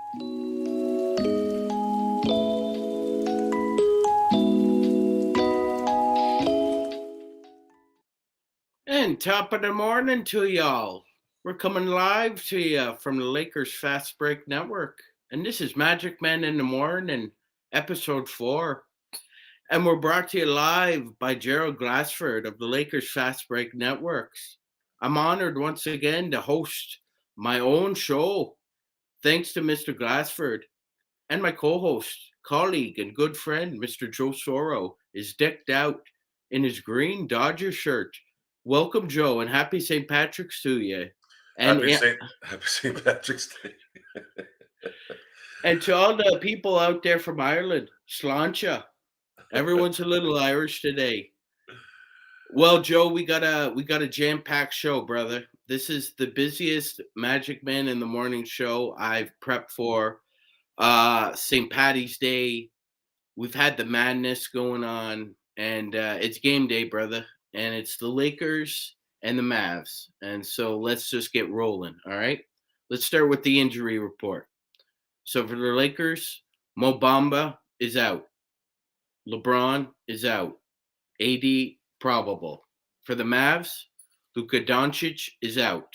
And top of the morning to y'all. We're coming live to you from the Lakers Fast Break Network. And this is Magicman in the Morning, Epi.4. And we're brought to you live by Gerald Glassford of the Lakers Fast Break Networks. I'm honored once again to host my own show, thanks to Mr. Glassford. And my co-host, colleague, and good friend, Mr. Joe Soro, is decked out in his green Dodger shirt. Welcome, Joe, and happy St. Patrick's to you. And Happy St. Patrick's Day. and to all the people out there from Ireland, Sláinte. Everyone's a little Irish today. Well, Joe, we got a jam-packed show, brother. This is the busiest Magicman in the Morning show I've prepped for. St. Patty's Day. We've had the madness going on, and it's game day, brother. And it's the Lakers and the Mavs. And so let's just get rolling, all right? Let's start with the injury report. So for the Lakers, Mo Bamba is out. LeBron is out. AD probable. For the Mavs, Luka Doncic is out.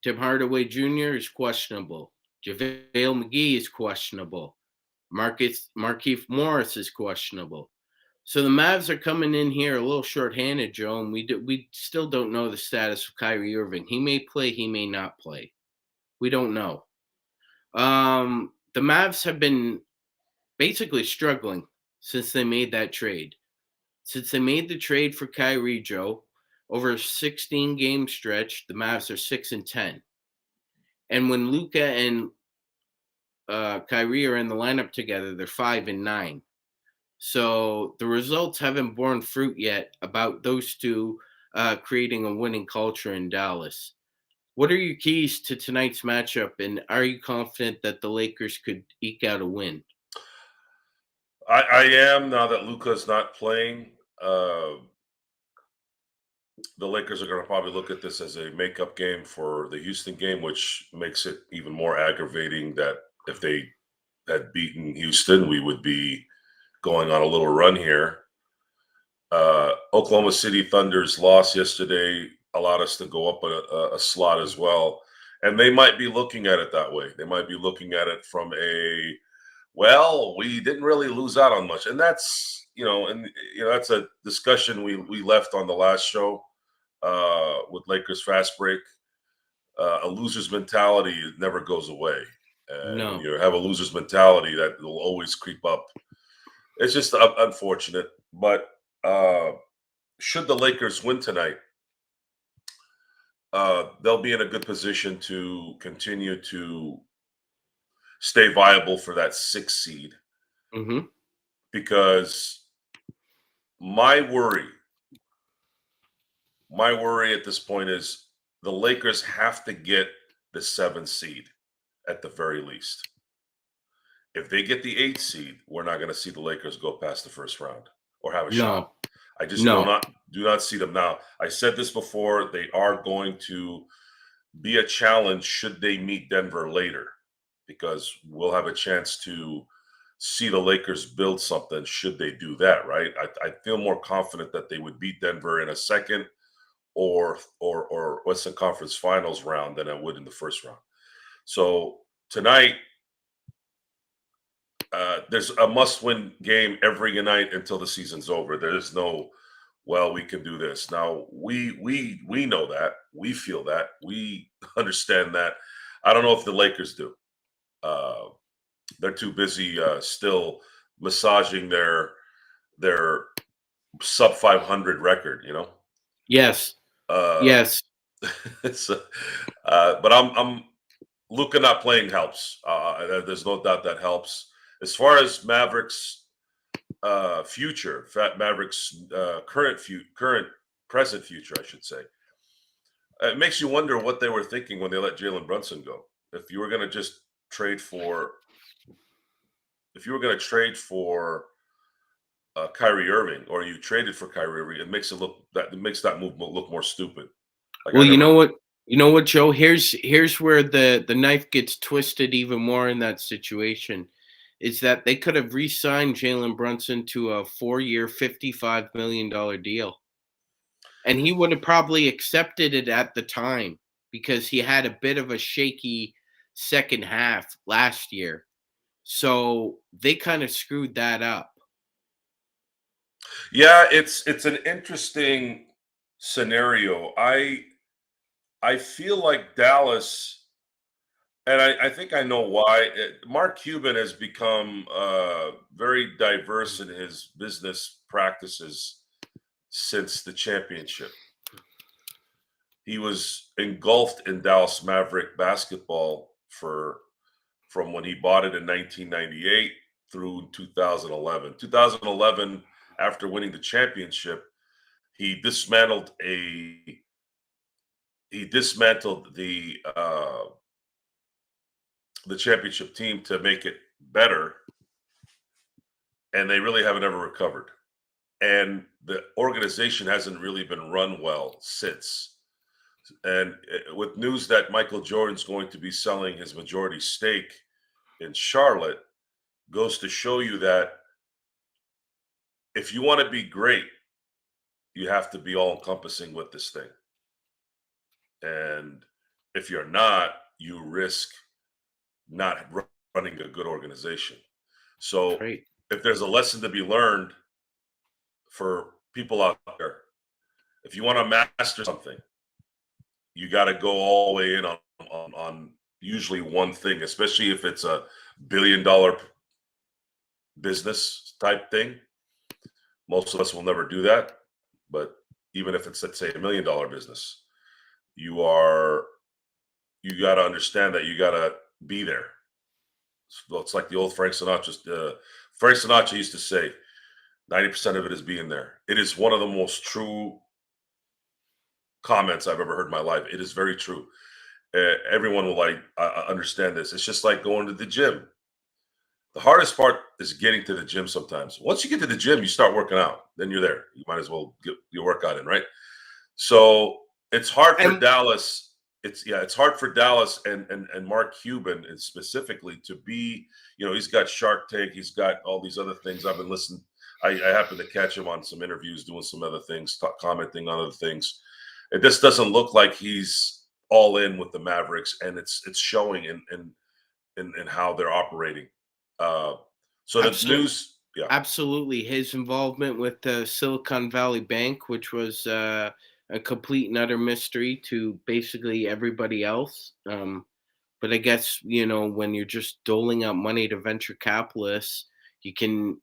Tim Hardaway Jr. is questionable. JaVale McGee is questionable. Markieff Morris is questionable. So the Mavs are coming in here a little shorthanded, Joe, and we still don't know the status of Kyrie Irving. He may play, he may not play. We don't know. The Mavs have been basically struggling since they made that trade. Since they made the trade for Kyrie, Joe, over a 16-game stretch, the Mavs are 6-10. And when Luka and Kyrie are in the lineup together, they're 5-9. So the results haven't borne fruit yet about those two creating a winning culture in Dallas. What are your keys to tonight's matchup, and are you confident that the Lakers could eke out a win? I am, now that Luka's not playing. The Lakers are going to probably look at this as a makeup game for the Houston game, which makes it even more aggravating that if they had beaten Houston, we would be going on a little run here. Oklahoma City Thunder's loss yesterday allowed us to go up a slot as well. And they might be looking at it that way. They might be looking at it from we didn't really lose out on much. And that's, that's a discussion we left on the last show with Lakers Fast Break. A loser's mentality never goes away. No. When you have a loser's mentality, that will always creep up. It's just unfortunate. But should the Lakers win tonight, they'll be in a good position to continue to stay viable for that 6th seed. Mm-hmm. Because my worry at this point is the Lakers have to get the 7th seed at the very least. If they get the 8th seed, we're not going to see the Lakers go past the first round or have a shot. I just do not see them now. I said this before. They are going to be a challenge should they meet Denver later, because we'll have a chance to see the Lakers build something should they do that, right? I feel more confident that they would beat Denver in a second or Western Conference Finals round than I would in the first round. So tonight, there's a must-win game every night until the season's over. There's no, we can do this. Now, we know that. We feel that. We understand that. I don't know if the Lakers do. They're too busy still massaging their sub 500 record, Yes. Yes. But I'm Luka not playing helps. There's no doubt that helps. As far as Mavericks future, Mavericks present future, I should say. It makes you wonder what they were thinking when they let Jalen Brunson go. If you were going to trade for Kyrie Irving, or you traded for Kyrie Irving, it makes that move look more stupid. Well, you know what? You know what, Joe? Here's where the knife gets twisted even more in that situation. Is that they could have re-signed Jalen Brunson to a 4-year, $55 million deal. And he would have probably accepted it at the time because he had a bit of a shaky second half last year. So they kind of screwed that up. Yeah, it's an interesting scenario. I feel like Dallas, and I think I know why. Mark Cuban has become very diverse in his business practices since the championship. He was engulfed in Dallas Maverick basketball for from when he bought it in 1998 through 2011. 2011, after winning the championship, he dismantled a he dismantled the championship team to make it better, and they really haven't ever recovered. And the organization hasn't really been run well since. And with news that Michael Jordan's going to be selling his majority stake in Charlotte, goes to show you that if you want to be great, you have to be all encompassing with this thing. And if you're not, you risk not running a good organization. So Right. if there's a lesson to be learned for people out there, if you want to master something, you got to go all the way in on usually one thing, especially if it's a billion-dollar business type thing. Most of us will never do that, but even if it's, let's say, $1 million business, you are you got to understand that you got to be there. So it's like the old Frank Sinatra. Frank Sinatra used to say, 90% of it is being there. It is one of the most true comments I've ever heard in my life. It is very true. Everyone will like understand this. It's just like going to the gym. The hardest part is getting to the gym sometimes. Once you get to the gym, you start working out. Then you're there. You might as well get your workout in, right? So it's hard for And Dallas. It's hard for Dallas and Mark Cuban and specifically to be, he's got Shark Tank, he's got all these other things. I've been listening. I happen to catch him on some interviews, doing some other things, commenting on other things. It just doesn't look like he's all in with the Mavericks, and it's showing in how they're operating. Uh, so the absolutely, news, yeah, absolutely, his involvement with the Silicon Valley Bank, which was a complete and utter mystery to basically everybody else. But I guess when you're just doling out money to venture capitalists, you can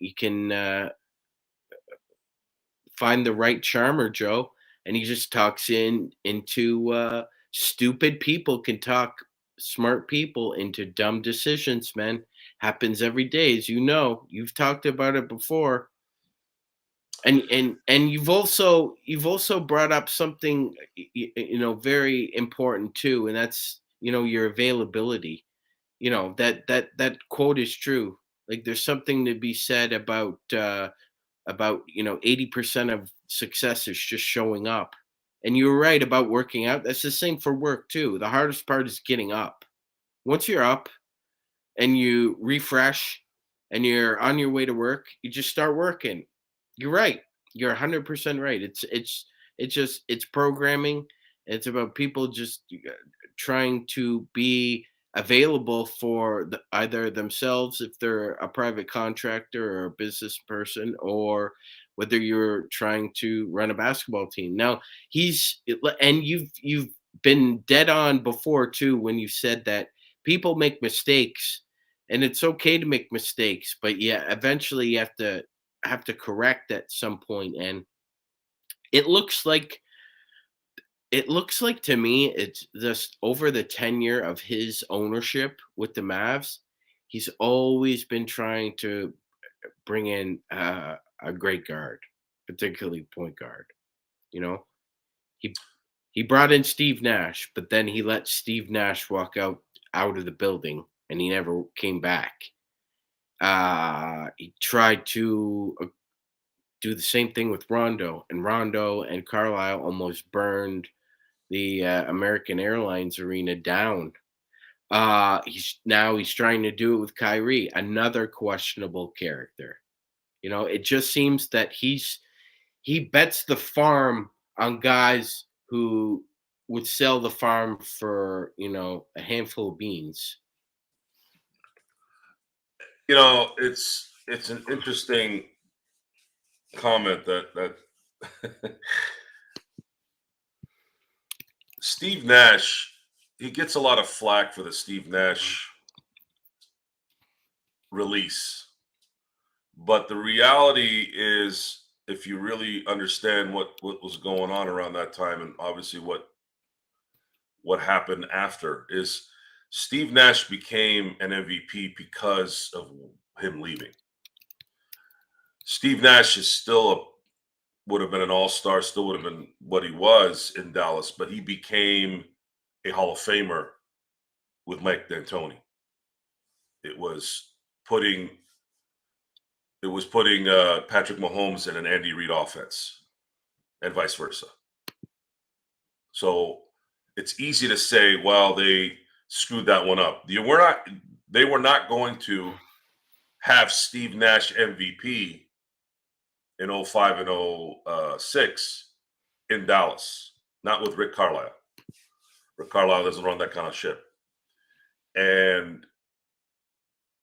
find the right charmer, Joe, and he just talks into stupid people can talk smart people into dumb decisions, man. Happens every day, as you know. You've talked about it before. And you've also brought up something very important too, and that's your availability. That quote is true. Like there's something to be said about 80% of success is just showing up. And you were right about working out. That's the same for work too. The hardest part is getting up. Once you're up and you refresh and you're on your way to work, you just start working. You're right. You're 100% right. It's programming. It's about people just trying to be available for either themselves if they're a private contractor or a business person, or whether you're trying to run a basketball team. Now and you've been dead on before too when you said that people make mistakes, and it's okay to make mistakes, but yeah, eventually you have to correct at some point. And it looks like it looks like to me it's just over the tenure of his ownership with the Mavs, he's always been trying to bring in a great guard, particularly point guard. You know, he he brought in Steve Nash, but then he let Steve Nash walk out of the building, and he never came back. He tried to do the same thing with Rondo, and Rondo and Carlisle almost burned the American Airlines arena down. He's trying to do it with Kyrie, another questionable character. It just seems that he bets the farm on guys who would sell the farm for a handful of beans. It's an interesting comment that Steve Nash, he gets a lot of flack for the Steve Nash release. But the reality is, if you really understand what was going on around that time, and obviously what happened after, is Steve Nash became an MVP because of him leaving. Steve Nash is would have been an all-star, still would have been what he was in Dallas, but he became a Hall of Famer with Mike D'Antoni. It was putting Patrick Mahomes in an Andy Reid offense, and vice versa. So it's easy to say, well, they screwed that one up. They were not going to have Steve Nash MVP in 05 and 06 in Dallas, not with Rick Carlisle. Rick Carlisle doesn't run that kind of ship. And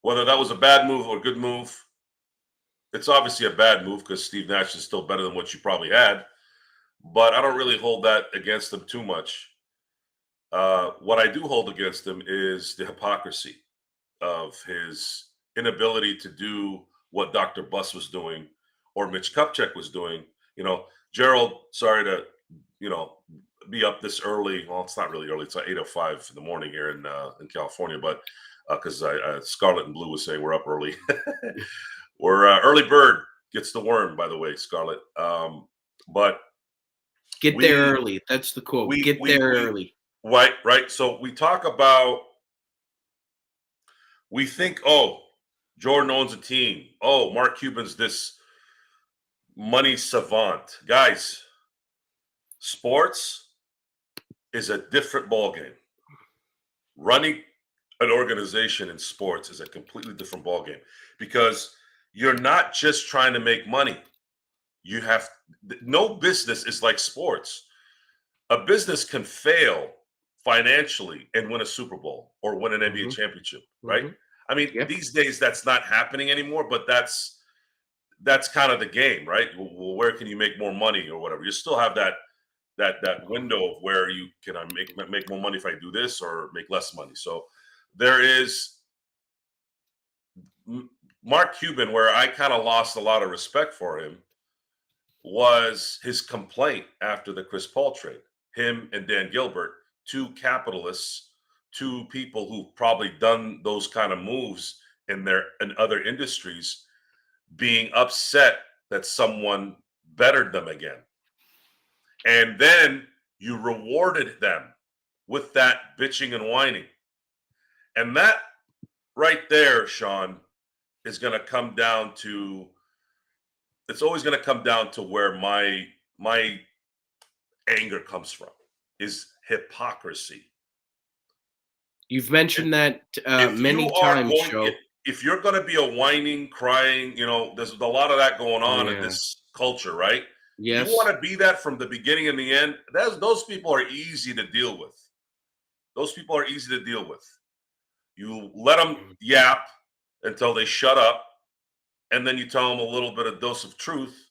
whether that was a bad move or a good move, it's obviously a bad move because Steve Nash is still better than what you probably had. But I don't really hold that against him too much. What I do hold against him is the hypocrisy of his inability to do what Dr. Buss was doing or Mitch Kupchak was doing. Gerald, sorry to, be up this early. Well, it's not really early. It's like 8:05 in the morning here in California, but because Scarlet and Blue was saying we're up early. We're early bird gets the worm, by the way, Scarlet. But get there early. That's the quote. Get there early. Right. So we talk about, we think, oh, Jordan owns a team. Oh, Mark Cuban's this money savant. Guys, sports is a different ballgame. Running an organization in sports is a completely different ballgame because you're not just trying to make money. No business is like sports. A business can fail financially and win a Super Bowl or win an NBA championship, right? I mean, these days that's not happening anymore, but that's kind of the game, right? Well, where can you make more money or whatever? You still have that window of where you can make more money if I do this or make less money. So there is Mark Cuban, where I kind of lost a lot of respect for him, was his complaint after the Chris Paul trade. Him and Dan Gilbert, two capitalists, two people who've probably done those kind of moves in other industries, being upset that someone bettered them again. And then you rewarded them with that bitching and whining. And that right there, Sean, is going to come down to, it's always going to come down to where my anger comes from, is hypocrisy. You've mentioned that many times, Joe. If you're going to be a whining, crying, there's a lot of that going on in this culture, right? Yes. You want to be that from the beginning and the end. Those people are easy to deal with. Those people are easy to deal with. You let them yap until they shut up, and then you tell them a little bit of dose of truth,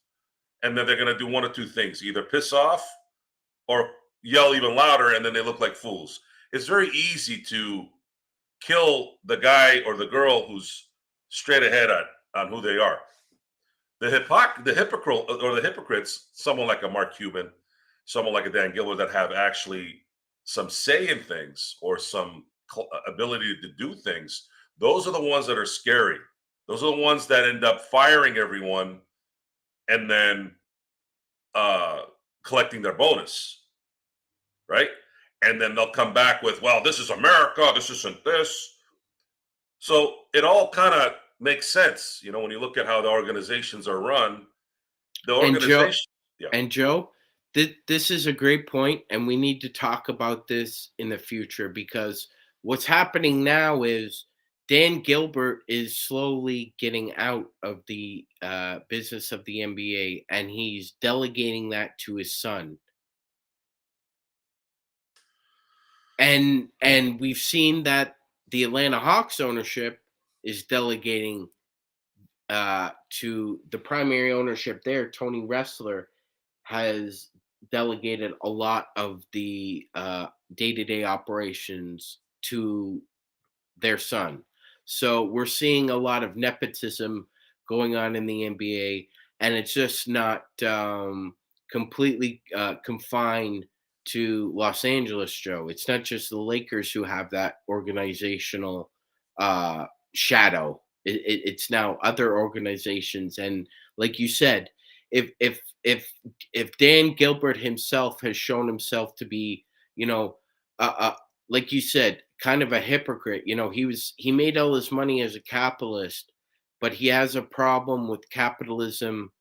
and then they're going to do one of two things: either piss off or yell even louder, and then they look like fools. It's very easy to kill the guy or the girl who's straight ahead on who they are. The hypocrite or the hypocrites, someone like a Mark Cuban, someone like a Dan Gilbert, that have actually some say in things or some ability to do things, those are the ones that are scary. Those are the ones that end up firing everyone and then collecting their bonus, right? And then they'll come back with, well, this is America, this isn't this. So it all kind of makes sense, when you look at how the organizations are run. The organization, and Joe, This is a great point, and we need to talk about this in the future because what's happening now is Dan Gilbert is slowly getting out of the business of the NBA, and he's delegating that to his son. And we've seen that the Atlanta Hawks ownership is delegating to the primary ownership there. Tony Ressler has delegated a lot of the day-to-day operations to their son. So we're seeing a lot of nepotism going on in the NBA, and it's just not completely confined to Los Angeles, Joe. It's not just the Lakers who have that organizational uh, shadow. It's now other organizations, and like you said, if if if if Dan Gilbert himself has shown himself to be, you know, like you said, kind of a hypocrite. He made all his money as a capitalist, but he has a problem with capitalism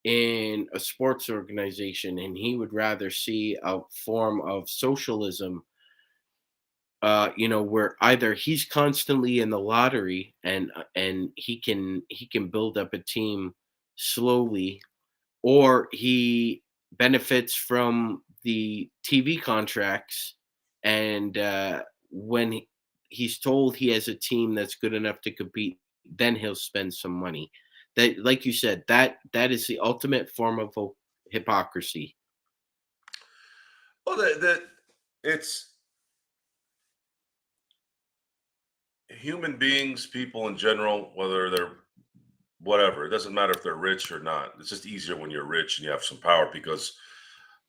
in a sports organization, and he would rather see a form of socialism. Where either he's constantly in the lottery and he can build up a team slowly, or he benefits from the TV contracts, and when he's told he has a team that's good enough to compete, then he'll spend some money. That, like you said, that is the ultimate form of hypocrisy. Well, the it's human beings, people in general, whether they're whatever. It doesn't matter if they're rich or not. It's just easier when you're rich and you have some power because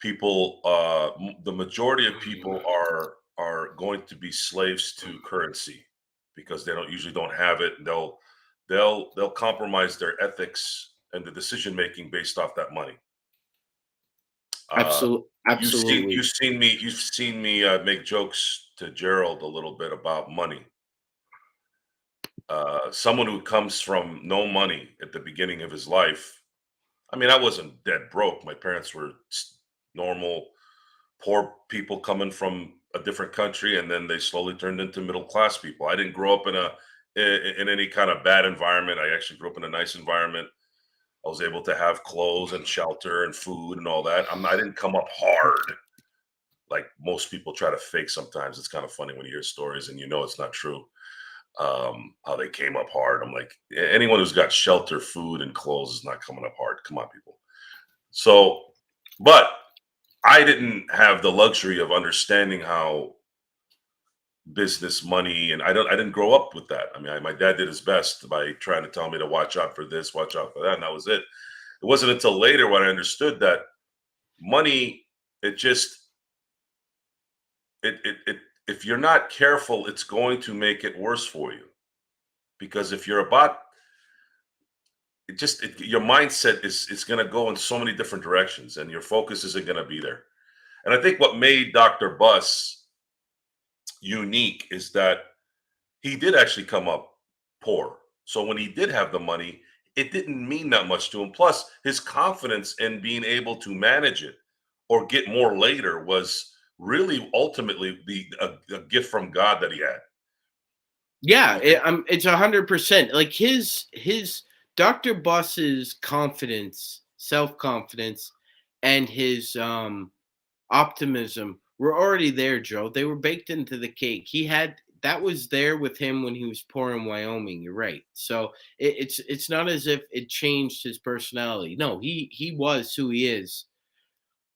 the majority of people are going to be slaves to currency because they don't usually don't have it. And they'll compromise their ethics and the decision making based off that money. Uh, Absolutely. you've seen me make jokes to Gerald a little bit about money. Someone who comes from no money at the beginning of his life. I mean, I wasn't dead broke. My parents were normal, poor people coming from a different country, and then they slowly turned into middle class people. I didn't grow up in any kind of bad environment. I actually grew up in a nice environment. I was able to have clothes and shelter and food and all that. I didn't come up hard like most people try to fake sometimes. It's kind of funny when you hear stories and you know it's not true. How they came up hard. I'm like, anyone who's got shelter, food, and clothes is not coming up hard. Come on, people. So, but I didn't have the luxury of understanding how business money, and I didn't grow up with that. I mean, my dad did his best by trying to tell me to watch out for this, watch out for that, and that was it. It wasn't until later when I understood that money, it just it if you're not careful, it's going to make it worse for you. Because if you're about your mindset is going to go in so many different directions and your focus isn't going to be there. And I think what made Dr. Buss unique is that he did actually come up poor. So when he did have the money, it didn't mean that much to him. Plus, his confidence in being able to manage it or get more later was really ultimately a gift from God that he had. Yeah, Okay. it's 100%. Like his Dr. Buss's confidence, self confidence, and his optimism were already there, Joe. They were baked into the cake. That was there with him when he was poor in Wyoming. You're right. So it's not as if it changed his personality. No, he was who he is.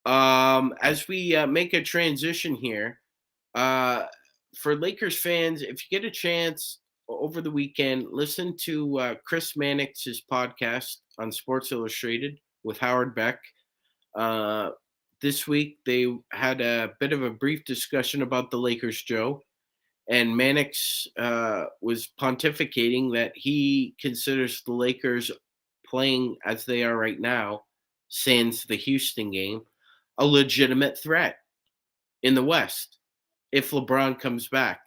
As we make a transition here, uh, for Lakers fans, if you get a chance over the weekend, listen to Chris Mannix's podcast on Sports Illustrated with Howard Beck. Uh, this week, they had a bit of a brief discussion about the Lakers, Joe. And Mannix was pontificating that he considers the Lakers playing as they are right now, sans the Houston game, a legitimate threat in the West if LeBron comes back.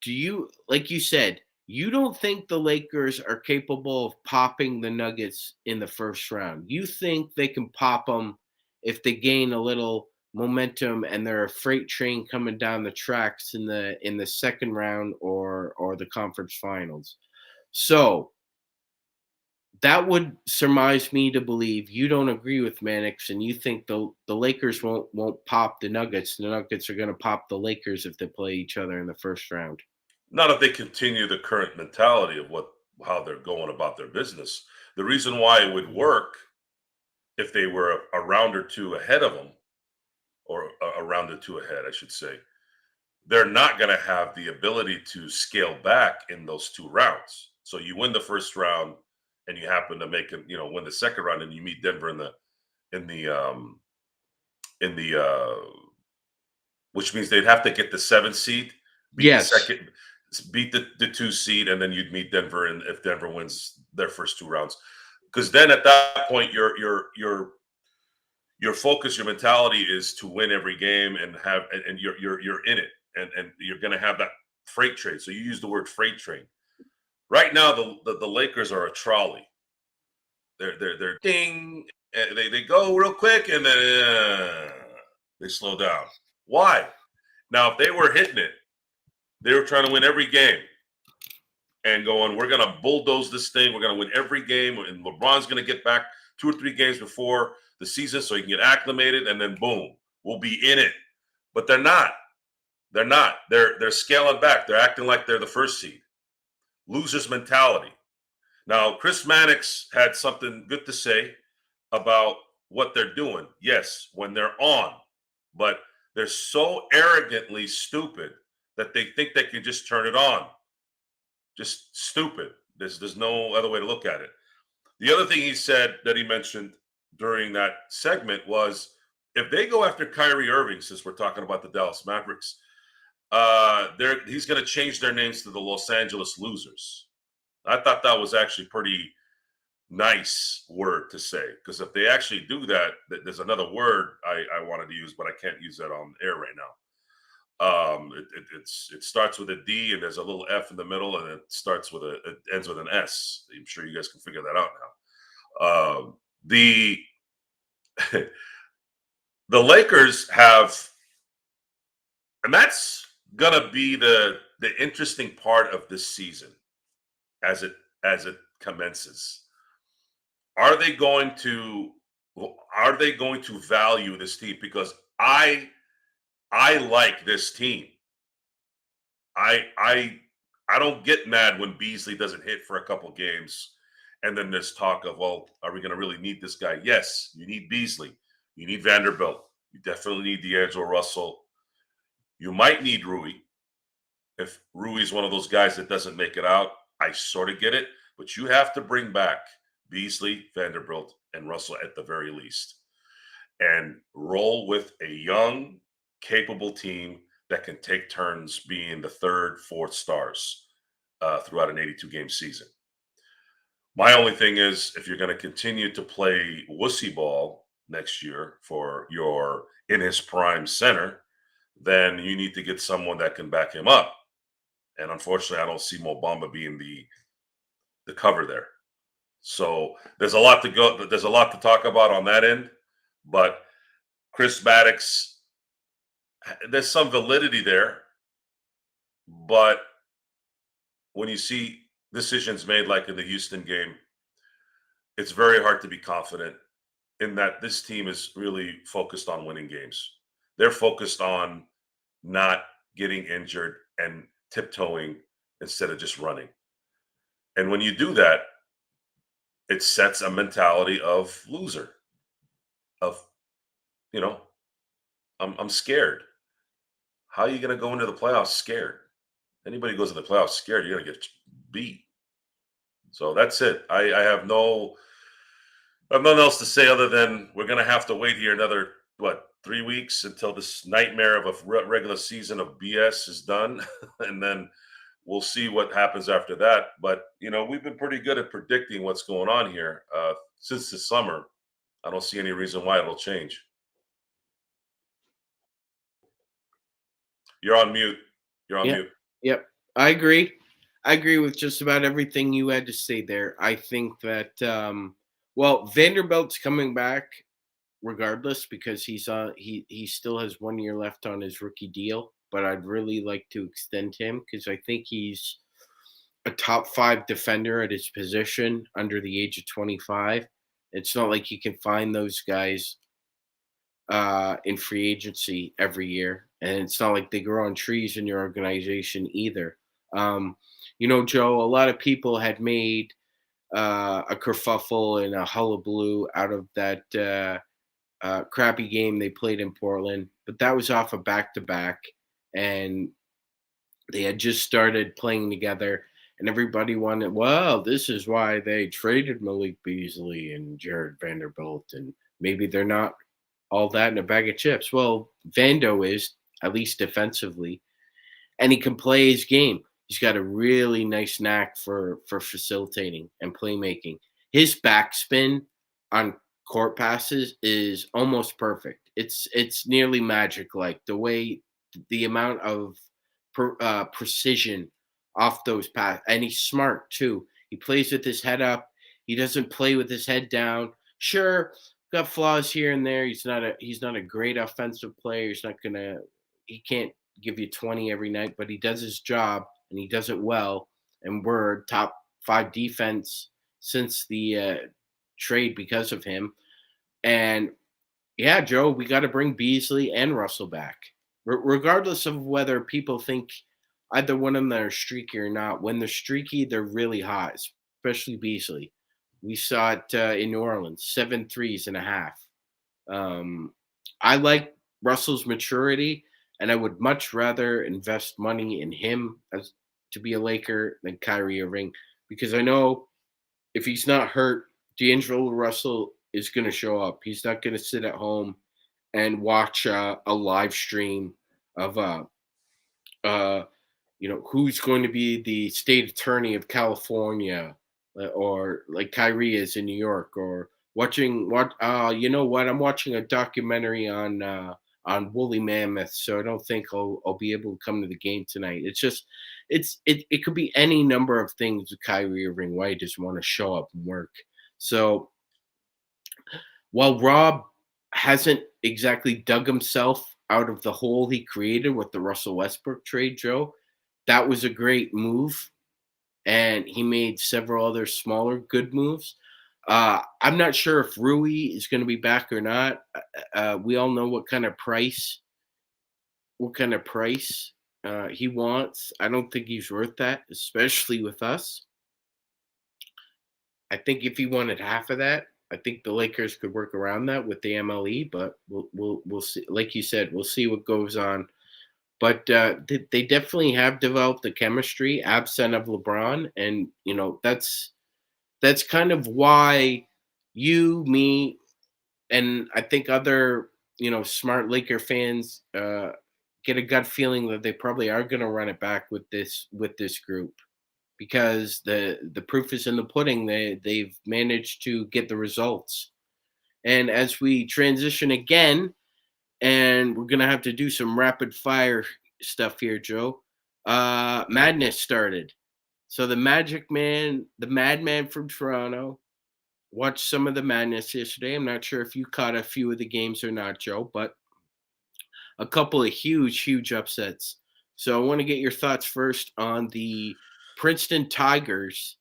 Do you, like you said, you don't think the Lakers are capable of popping the Nuggets in the first round? You think they can pop them if they gain a little momentum and they're a freight train coming down the tracks in the second round or the conference finals. So that would surmise me to believe you don't agree with Mannix and you think the Lakers won't pop the Nuggets. The Nuggets are going to pop the Lakers if they play each other in the first round. Not if they continue the current mentality of how they're going about their business. The reason why it would work if they were a round or two ahead of them, or a round or two ahead, I should say, they're not going to have the ability to scale back in those two rounds. So you win the first round, and you happen to make it, win the second round, and you meet Denver in the in the which means they'd have to get the 7th seed, beat the Yes. second, beat the 2 seed, and then you'd meet Denver, and if Denver wins their first two rounds, because then at that point your focus, your mentality is to win every game and you're in it, and you're going to have that freight train. So you use the word freight train. Right now, the Lakers are a trolley. They're ding, they go real quick, and then they slow down. Why? Now, if they were hitting it, they were trying to win every game and going, we're going to bulldoze this thing. We're going to win every game, and LeBron's going to get back 2 or 3 games before the season so he can get acclimated, and then boom, we'll be in it. But they're not. They're not. They're scaling back. They're acting like they're the first seed. Losers mentality. Now, Chris Mannix had something good to say about what they're doing. Yes, when they're on, but they're so arrogantly stupid that they think they can just turn it on. Just stupid. There's no other way to look at it. The other thing he said that he mentioned during that segment was, if they go after Kyrie Irving, since we're talking about the Dallas Mavericks, he's going to change their names to the Los Angeles Losers. I thought that was actually pretty nice word to say, because if they actually do that, there's another word I wanted to use, but I can't use that on air right now. It starts with a D and there's a little F in the middle, and it ends with an S. I'm sure you guys can figure that out now. The the Lakers have, and that's gonna be the interesting part of this season as it commences. Are they going to value this team? Because I like this team. I don't get mad when Beasley doesn't hit for a couple games, and then there's talk of, well, are we going to really need this guy? Yes, you need Beasley, you need Vanderbilt, you definitely need D'Angelo Russell. You might need Rui. If Rui's one of those guys that doesn't make it out, I sort of get it, but you have to bring back Beasley, Vanderbilt, and Russell at the very least, and roll with a young, capable team that can take turns being the third, fourth stars throughout an 82 game season. My only thing is, if you're going to continue to play wussy ball next year for your in his prime center, then you need to get someone that can back him up. And unfortunately, I don't see Mo Bamba being the cover there. So there's a lot to go. There's a lot to talk about on that end. But Chris Maddox, there's some validity there. But when you see decisions made like in the Houston game, it's very hard to be confident in that this team is really focused on winning games. They're focused on not getting injured and tiptoeing instead of just running. And when you do that, it sets a mentality of loser, of, you know, I'm scared. How are you going to go into the playoffs scared? Anybody goes to the playoffs scared, you're going to get beat. So that's it. I have nothing else to say other than we're going to have to wait here another, 3 weeks until this nightmare of a regular season of BS is done. And then we'll see what happens after that. But, we've been pretty good at predicting what's going on here since the summer. I don't see any reason why it'll change. You're on mute. You're on Yeah. mute. Yep. I agree. I agree with just about everything you had to say there. I think that well, Vanderbilt's coming back. regardless because he still has 1 year left on his rookie deal. But I'd really like to extend him because I think he's a top five defender at his position under the age of 25. It's not like you can find those guys in free agency every year, and it's not like they grow on trees in your organization either. Um, Joe, a lot of people had made a kerfuffle and a hullabaloo out of that crappy game they played in Portland, but that was off a back to back, and they had just started playing together. And everybody wanted, well, this is why they traded Malik Beasley and Jared Vanderbilt, and maybe they're not all that in a bag of chips. Well, Vando is, at least defensively, and he can play his game. He's got a really nice knack for facilitating and playmaking. His backspin on court passes is almost perfect. It's nearly magic like the amount of precision off those pass, and he's smart too. He plays with his head up. He doesn't play with his head down. Sure, got flaws here and there. He's not a great offensive player. He can't give you 20 every night, but he does his job and he does it well. And we're top five defense since the trade because of him. And yeah, Joe, we got to bring Beasley and Russell back, regardless of whether people think either one of them are streaky or not. When they're streaky, they're really hot, especially Beasley. We saw it in New Orleans, 7 threes and a half. I like Russell's maturity, and I would much rather invest money in him as to be a Laker than Kyrie Irving because I know if he's not hurt, D'Angelo Russell is going to show up. He's not going to sit at home and watch a live stream of uh, who's going to be the state attorney of California, or like Kyrie is in New York, or watching what you know what I'm watching a documentary on woolly mammoths, so I don't think I'll be able to come to the game tonight. It's just it could be any number of things with Kyrie Irving why he doesn't want to show up and work. So while Rob hasn't exactly dug himself out of the hole he created with the Russell Westbrook trade, Joe, that was a great move. And he made several other smaller good moves. I'm not sure if Rui is going to be back or not. We all know what kind of price he wants. I don't think he's worth that, especially with us. I think if he wanted half of that, I think the Lakers could work around that with the MLE. But we'll see. Like you said, we'll see what goes on. But they definitely have developed the chemistry absent of LeBron, and that's kind of why you, me, and I think other smart Laker fans get a gut feeling that they probably are going to run it back with this group because the proof is in the pudding. They've managed to get the results, and as we transition again and we're gonna have to do some rapid fire stuff here, Joe. Madness started. So the Magic Man, the Madman from Toronto, watched some of the madness yesterday. I'm not sure if you caught a few of the games or not, Joe, but a couple of huge, huge upsets. So I want to get your thoughts first on the Princeton Tigers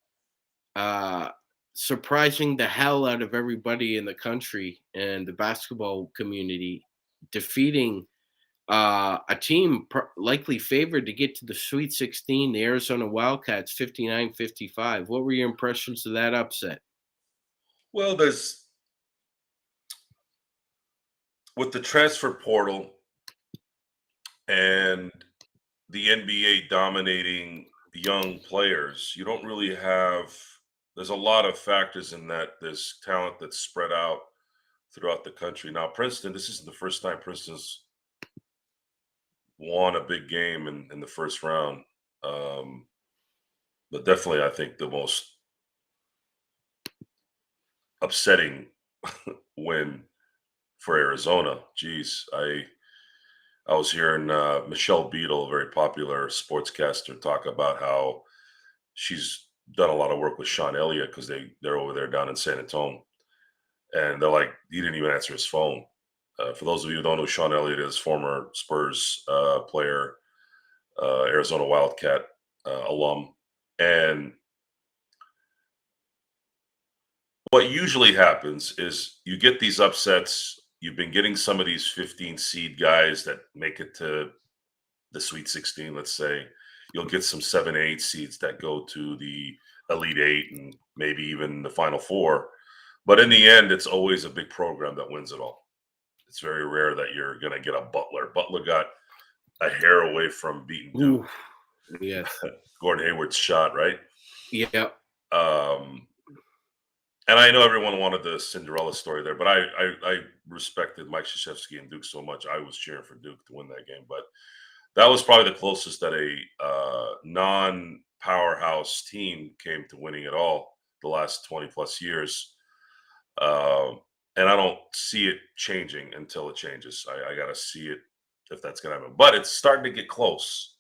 uh, surprising the hell out of everybody in the country and the basketball community, defeating a team likely favored to get to the Sweet 16, the Arizona Wildcats, 59-55. What were your impressions of that upset? Well, there's with the transfer portal and the NBA dominating young players, you don't really have. There's a lot of factors in that. There's talent that's spread out throughout the country. Now, Princeton, this isn't the first time Princeton's won a big game in the first round. Um, but definitely, I think the most upsetting win for Arizona. Geez, I was hearing Michelle Beadle, a very popular sportscaster, talk about how she's done a lot of work with Sean Elliott because they're over there down in San Antonio, and they're like, he didn't even answer his phone. For those of you who don't know who Sean Elliott is, former Spurs player, Arizona Wildcat alum. And what usually happens is you get these upsets. You've been getting some of these 15 seed guys that make it to the Sweet 16, let's say. You'll get some 7, 8 seeds that go to the Elite Eight and maybe even the Final Four. But in the end, it's always a big program that wins it all. It's very rare that you're going to get a Butler. Butler got a hair away from beating Duke. Ooh, yes. Gordon Hayward's shot, right? Yeah. And I know everyone wanted the Cinderella story there, but I respected Mike Krzyzewski and Duke so much. I was cheering for Duke to win that game. But that was probably the closest that a non-powerhouse team came to winning it all the last 20 plus years. And I don't see it changing until it changes. I got to see it if that's going to happen. But it's starting to get close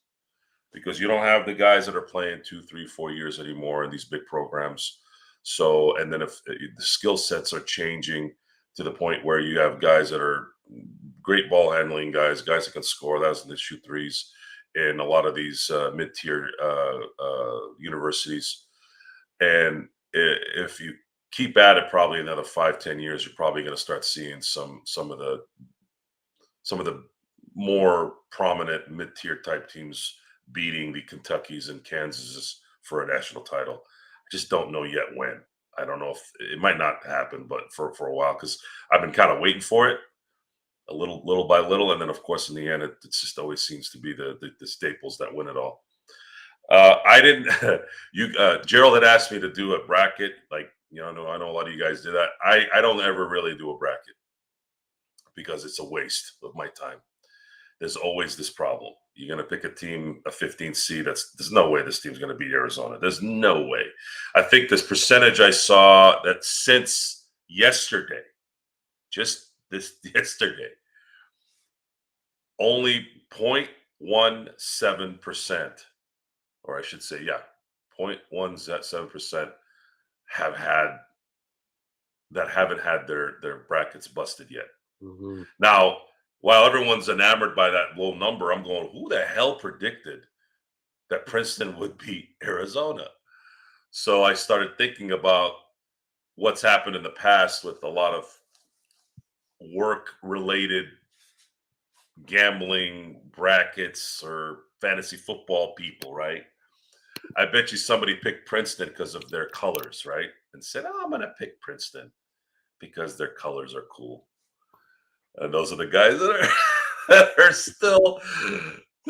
because you don't have the guys that are playing 2, 3, 4 years anymore in these big programs. So, and then if the skill sets are changing to the point where you have guys that are great ball handling guys that can score, that can shoot threes in a lot of these mid-tier universities. And if you keep at it, probably another 5, 10 years, you're probably going to start seeing some of the more prominent mid-tier type teams beating the Kentuckys and Kansases for a national title. I just don't know yet when. I don't know if it might not happen, but for a while, because I've been kind of waiting for it a little by little. And then of course, in the end, it just always seems to be the staples that win it all. I didn't, Gerald had asked me to do a bracket. Like, I know a lot of you guys do that. I don't ever really do a bracket because it's a waste of my time. There's always this problem. You're going to pick a team, a 15th seed. There's no way this team's going to beat Arizona. There's no way. I think this percentage I saw that since yesterday, just this yesterday, only 0.17%, or I should say, 0.17% haven't had their brackets busted yet. Mm-hmm. Now, while everyone's enamored by that low number, I'm going, who the hell predicted that Princeton would beat Arizona? So I started thinking about what's happened in the past with a lot of work-related gambling brackets or fantasy football people, right? I bet you somebody picked Princeton because of their colors, right? And said, I'm going to pick Princeton because their colors are cool. And those are the guys that are still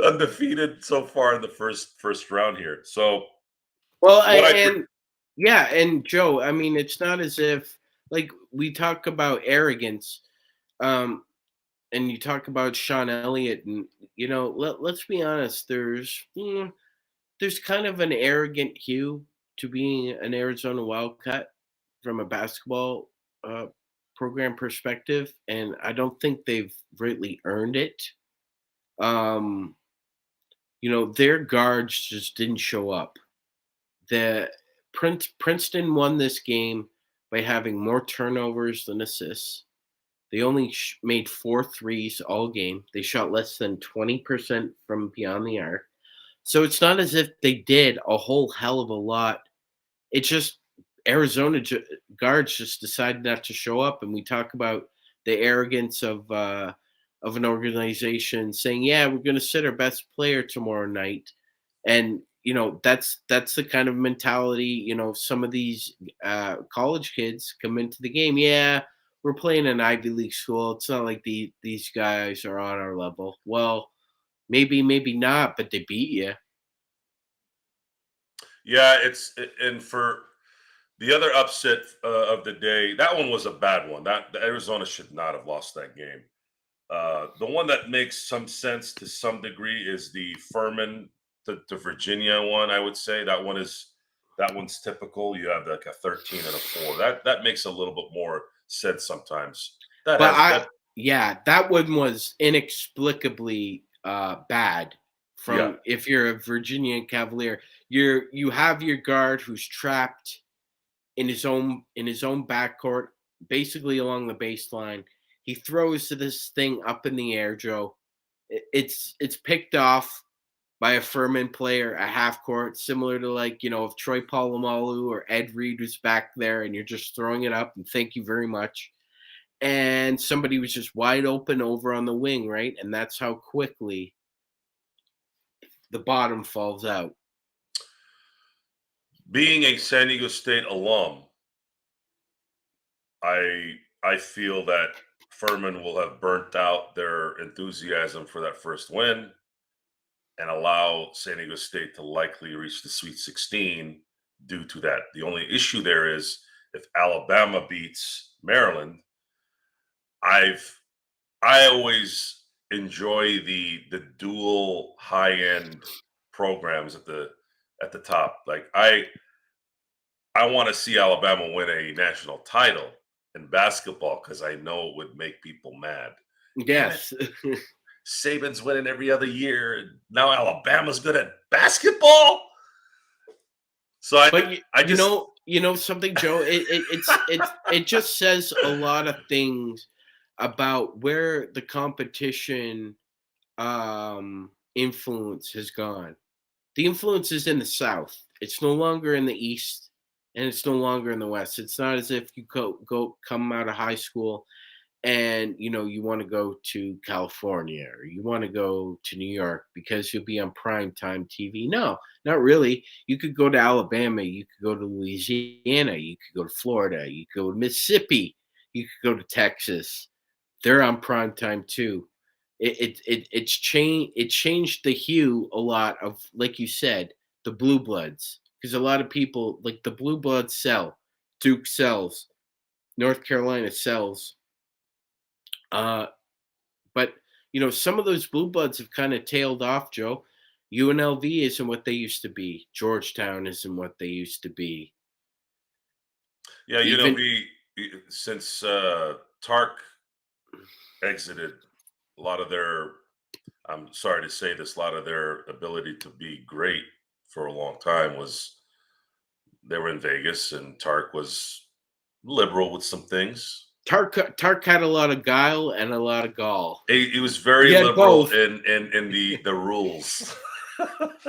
undefeated so far in the first round here. So, Well, and Joe, I mean, it's not as if, like, we talk about arrogance, and you talk about Sean Elliott, and let's be honest. There's kind of an arrogant hue to being an Arizona Wildcat from a basketball program perspective, and I don't think they've really earned it. Their guards just didn't show up. The Princeton won this game by having more turnovers than assists. They only made 4 threes all game. They shot less than 20% from beyond the arc. So it's not as if they did a whole hell of a lot. It's just Arizona guards just decided not to show up, and we talk about the arrogance of an organization saying, "Yeah, we're going to sit our best player tomorrow night," and that's the kind of mentality. Some of these college kids come into the game. Yeah, we're playing an Ivy League school. It's not like these guys are on our level. Well, maybe not, but they beat you. yeah, and for the other upset of the day, that one was a bad one. That Arizona should not have lost that game. The one that makes some sense to some degree is the Furman to Virginia one. I would say that one's typical. You have like a 13 and a 4. That makes a little bit more sense sometimes. That But has that one was inexplicably bad. yeah. If you're a Virginia Cavalier, you have your guard who's trapped in his own backcourt basically along the baseline. He throws this thing up in the air, Joe. It's picked off by a Furman player, a half court, similar to, like, if Troy Polamalu or Ed Reed was back there and you're just throwing it up and thank you very much. And somebody was just wide open over on the wing, right? And that's how quickly the bottom falls out. Being a San Diego State alum, I feel that Furman will have burnt out their enthusiasm for that first win and allow San Diego State to likely reach the Sweet 16 due to that. The only issue there is if Alabama beats Maryland, I always enjoy the dual high end programs at the top. Like I want to see Alabama win a national title in basketball because I know it would make people mad. Damn it. Yes. Saban's winning every other year. And now Alabama's good at basketball. So But I just something, Joe. It just says a lot of things about where the competition influence has gone. The influence is in the South. It's no longer in the East, and it's no longer in the West. It's not as if you come out of high school and you want to go to California or you want to go to New York because you'll be on prime time TV. No, not really. You could go to Alabama, you could go to Louisiana, you could go to Florida, you could go to Mississippi, you could go to Texas. They're on prime time too. It changed the hue a lot of, like you said, the blue bloods, because a lot of people, like, the blue bloods sell. Duke sells, North Carolina sells. But some of those blue bloods have kind of tailed off, Joe. UNLV isn't what they used to be. Georgetown isn't what they used to be. yeah, Even since Tark exited, a lot of their I'm sorry to say this, a lot of their ability to be great for a long time was they were in Vegas and Tark was liberal with some things. Tark had a lot of guile and a lot of gall. He was He very had liberal both. in the rules.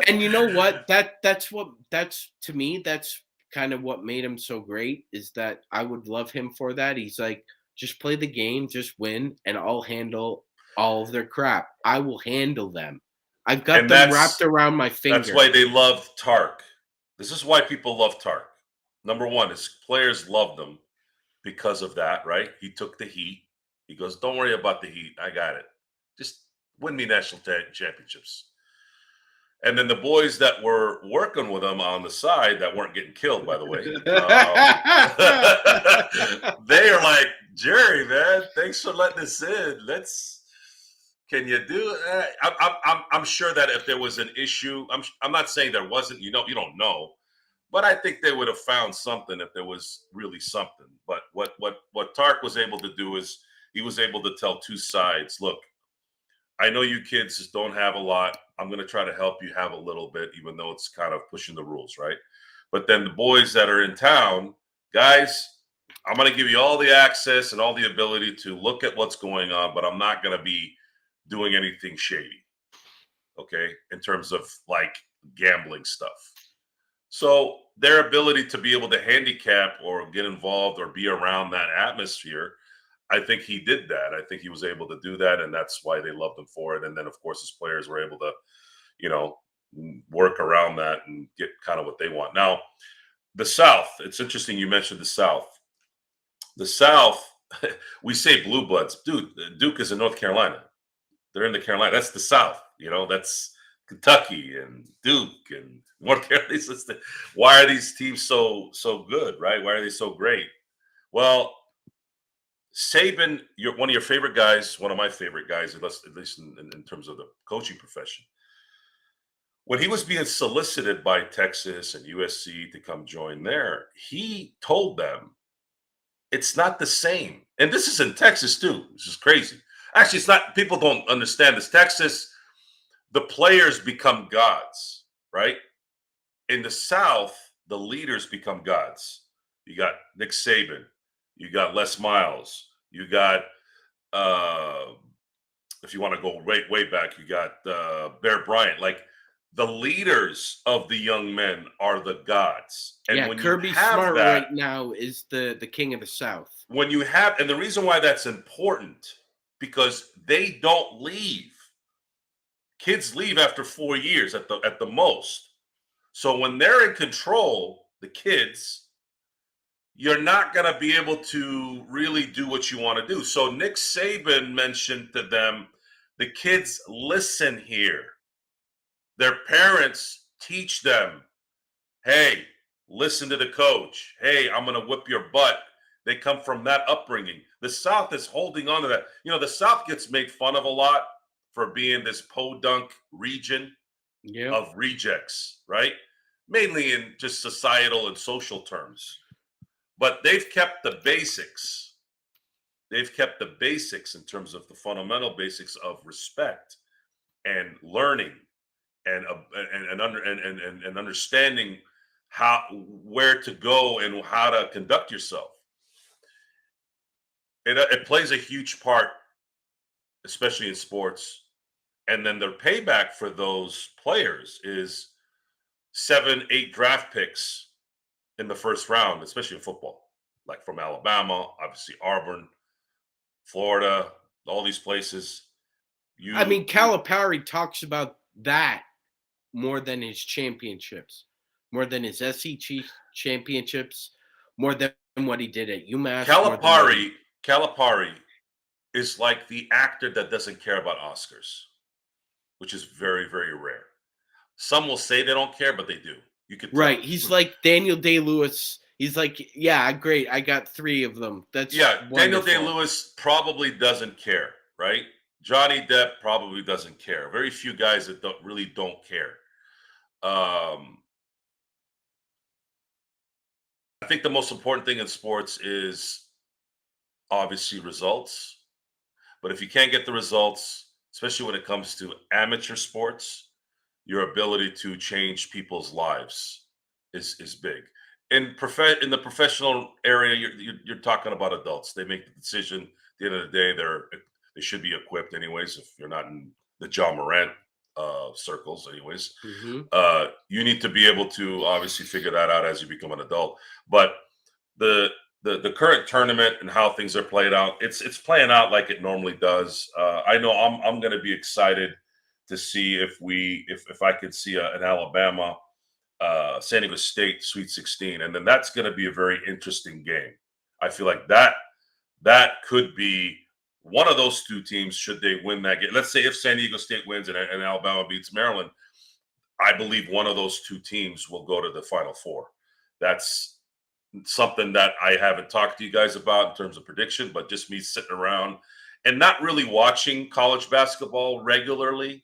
And you know what? That's to me, that's kind of what made him so great, is that I would love him for that. He's like, just play the game, just win, and I'll handle all of their crap. I will handle them. I've got And them wrapped around my that's finger. why they loved Tark. This is why people love Tark. Number one, his players loved him because of that, right? He took the heat. He goes, "Don't worry about the heat. I got it. Just win me national championships." And then the boys that were working with him on the side that weren't getting killed, by the way, they are like, "Jerry, man, thanks for letting us in. Can you do it?" I'm sure that if there was an issue, I'm not saying there wasn't. You don't know, but I think they would have found something if there was really something. But what Tark was able to do is he was able to tell two sides. Look, I know you kids just don't have a lot. I'm going to try to help you have a little bit, even though it's kind of pushing the rules, right? But then the boys that are in town, guys, I'm going to give you all the access and all the ability to look at what's going on, but I'm not going to be doing anything shady, okay, in terms of like gambling stuff. So their ability to be able to handicap or get involved or be around that atmosphere, I think he did that. I think he was able to do that, and that's why they loved him for it. And then, of course, his players were able to, you know, work around that and get kind of what they want. Now, the South. It's interesting you mentioned the South. The South, we say blue bloods, dude. Duke is in North Carolina. They're in the Carolina. That's the South. That's Kentucky and Duke and North Carolina. Why are these teams so good, right? Why are they so great? Well, Saban, you're one of your favorite guys, one of my favorite guys, at least in terms of the coaching profession. When he was being solicited by Texas and USC to come join there, he told them it's not the same. And this is in Texas too, which is crazy. Actually, it's not. People don't understand this. Texas, the players become gods, right? In the South, the leaders become gods. You got Nick Saban, You got Les Miles. You got uh, if you want to go way back, you got Bear Bryant. Like the leaders of the young men are the gods, and Yeah, when you Kirby have Smart that, right now is the king of the South. and the reason why that's important because they don't leave. Kids leave after 4 years at the most. So when they're in control, the kids, you're not going to be able to really do what you want to do. So Nick Saban mentioned to them, the kids listen here. Their parents teach them, hey, listen to the coach. Hey, I'm going to whip your butt. They come from that upbringing. The South is holding on to that. The South gets made fun of a lot for being this podunk region Yep. of rejects, right? Mainly in just societal and social terms. But they've kept the basics. They've kept the basics in terms of the fundamental basics of respect and learning and understanding where to go and how to conduct yourself. It plays a huge part, especially in sports. And then the payback for those players is 7, 8 draft picks in the first round, especially in football, like from Alabama, obviously Auburn, Florida, all these places. I You, mean, you Calipari talks about that more than his championships, more than his SEC championships, more than what he did at UMass, more than what he. Calipari is like the actor that doesn't care about Oscars, which is very, very rare. Some will say they don't care, but they do. You could tell. Right. He's like Daniel Day-Lewis. He's like, yeah, great. I got 3 of them. That's Yeah, Daniel Day wonderful. Lewis probably doesn't care, right? Johnny Depp probably doesn't care. Very few guys that don't care. Um, I think the most important thing in sports is obviously results. But if you can't get the results, especially when it comes to amateur sports, your ability to change people's lives is big. In the professional area, you're talking about adults. They make the decision. At the end of the day, they should be equipped anyways. If you're not in the John Morant circles, anyways, Hmm. you need to be able to obviously figure that out as you become an adult. But the the current tournament and how things are played out, it's playing out like it normally does. I know I'm going to be excited to see if I could see an Alabama San Diego State Sweet 16, and then that's going to be a very interesting game. I feel like that could be one of those two teams should they win that game. Let's say if San Diego State wins and Alabama beats Maryland, I believe one of those two teams will go to the Final Four. That's something that I haven't talked to you guys about in terms of prediction, but just me sitting around and not really watching college basketball regularly.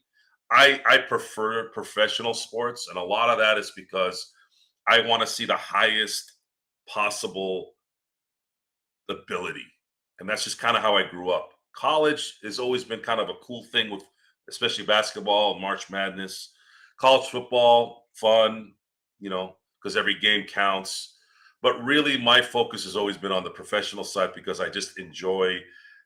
I prefer professional sports, and a lot of that is because I want to see the highest possible ability. And that's just kind of how I grew up. College has always been kind of a cool thing with especially basketball, March Madness, college football, fun, because every game counts. But really, my focus has always been on the professional side because I just enjoy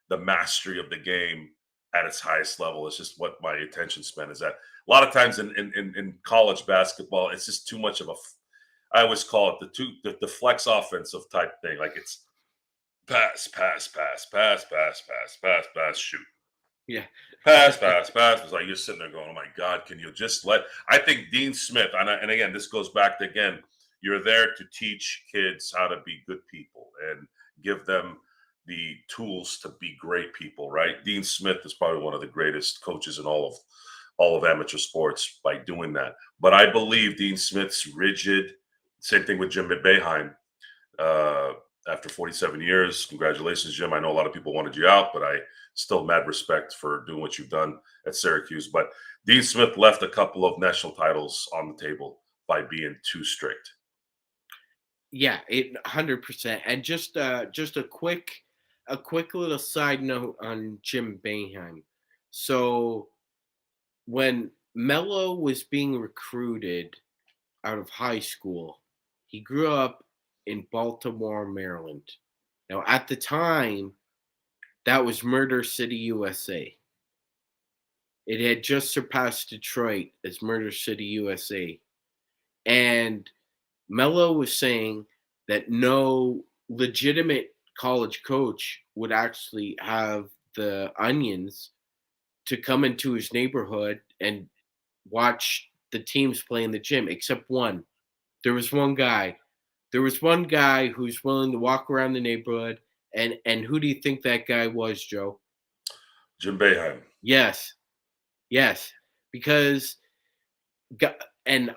the mastery of the game at its highest level. It's just what my attention span is at. A lot of times in college basketball, it's just too much of I always call it the flex offensive type thing. Like it's pass, pass, pass, pass, pass, pass, pass, pass, shoot. Yeah. Pass, pass, pass. It's like you're sitting there going, "Oh my God, can you just let?" I think Dean Smith, and again, this goes back to you're there to teach kids how to be good people and give them the tools to be great people, right? Dean Smith is probably one of the greatest coaches in all of amateur sports by doing that. But I believe Dean Smith's rigid. Same thing with Jim Boeheim. Uh, After 47 years, congratulations, Jim. I know a lot of people wanted you out, but I still mad respect for doing what you've done at Syracuse. But Dean Smith left a couple of national titles on the table by being too strict. Yeah, 100%. And just a quick little side note on Jim Boeheim. So when Melo was being recruited out of high school, he grew up in Baltimore, Maryland. Now, at the time, that was Murder City, USA. It had just surpassed Detroit as Murder City, USA. And Mello was saying that no legitimate college coach would actually have the onions to come into his neighborhood and watch the teams play in the gym, except one. There was one guy. There was one guy who's willing to walk around the neighborhood, and who do you think that guy was, Joe? Jim Boeheim. Yes, yes, because and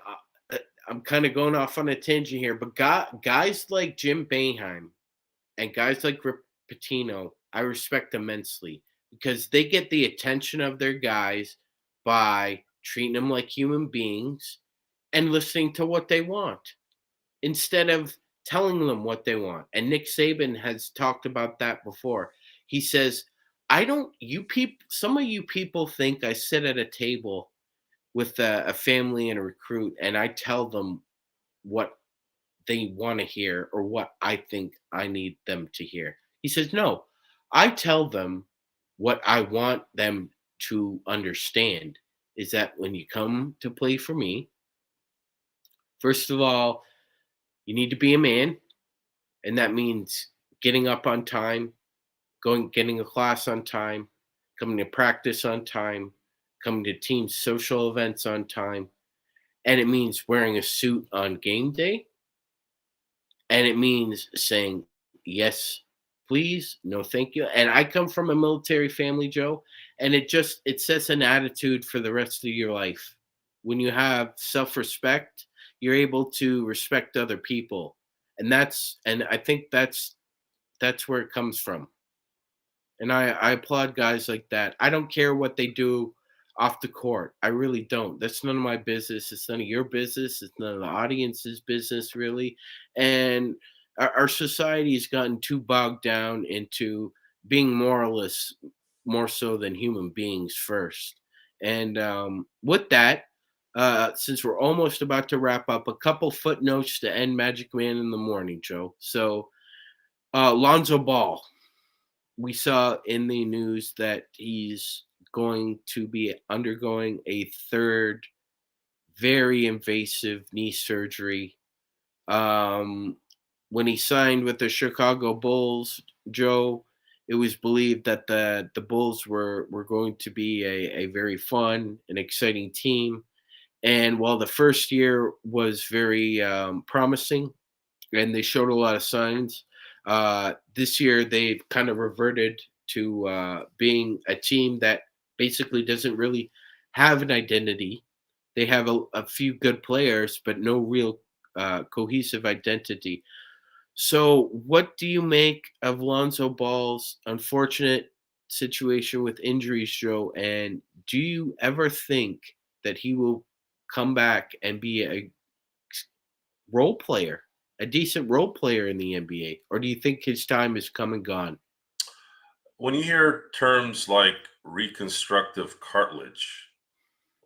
I'm kind of going off on a tangent here, but guys like Jim Boeheim and guys like Rip Pitino, I respect immensely because they get the attention of their guys by treating them like human beings and listening to what they want instead of telling them what they want. And Nick Saban has talked about that before. He says, I don't, you people, some of you people think I sit at a table with a family and a recruit and I tell them what they want to hear or what I think I need them to hear. He says, no, I tell them what I want them to understand is that when you come to play for me, first of all, you need to be a man. And that means getting up on time, getting a class on time, coming to practice on time, coming to team social events on time. And it means wearing a suit on game day. And it means saying yes, please, no, thank you. And I come from a military family, Joe, and it sets an attitude for the rest of your life. When you have self-respect, you're able to respect other people. And I think that's where it comes from. And I applaud guys like that. I don't care what they do off the court. I really don't. That's none of my business. It's none of your business. It's none of the audience's business, really. And our society has gotten too bogged down into being moralists more so than human beings first. And with that, since we're almost about to wrap up, a couple footnotes to end Magicman in the morning, Joe. So, Lonzo Ball, we saw in the news that he's going to be undergoing a third very invasive knee surgery. Um, when he signed with the Chicago Bulls, Joe, it was believed that the Bulls were going to be a very fun and exciting team. And while the first year was very promising, and they showed a lot of signs. This year, they've kind of reverted to being a team that basically doesn't really have an identity. They have a few good players, but no real cohesive identity. So, what do you make of Lonzo Ball's unfortunate situation with injuries, Joe? And do you ever think that he will come back and be a role player, a decent role player in the NBA? Or do you think his time is come and gone? When you hear terms like reconstructive cartilage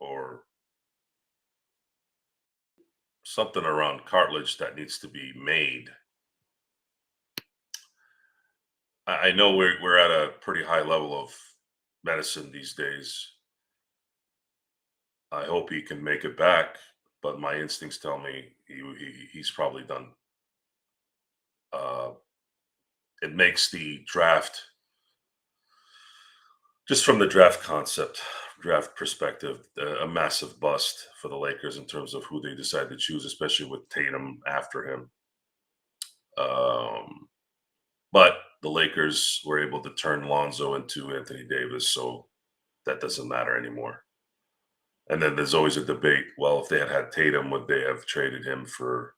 or something around cartilage that needs to be made, I know we're at a pretty high level of medicine these days. I hope he can make it back, but my instincts tell me he's probably done. Uh, it makes the draft, just from the draft perspective, a massive bust for the Lakers in terms of who they decide to choose, especially with Tatum after him. Um, but the Lakers were able to turn Lonzo into Anthony Davis, so that doesn't matter anymore. And then there's always a debate. Well, if they had had Tatum, would they have traded him for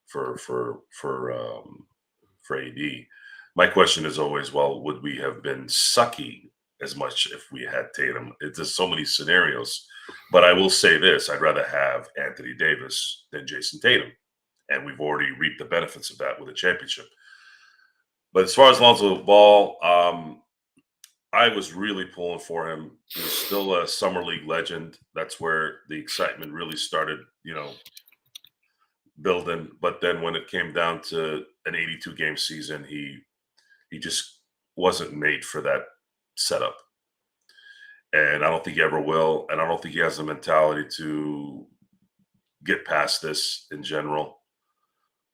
for for um, for AD? My question is always, well, would we have been sucky as much if we had Tatum? It's just so many scenarios. But I will say this: I'd rather have Anthony Davis than Jason Tatum, and we've already reaped the benefits of that with a championship. But as far as Lonzo Ball, I was really pulling for him. He's still a summer league legend. That's where the excitement really started, building. But then when it came down to an 82 game season, he He just wasn't made for that setup. And I don't think he ever will. And I don't think he has the mentality to get past this in general.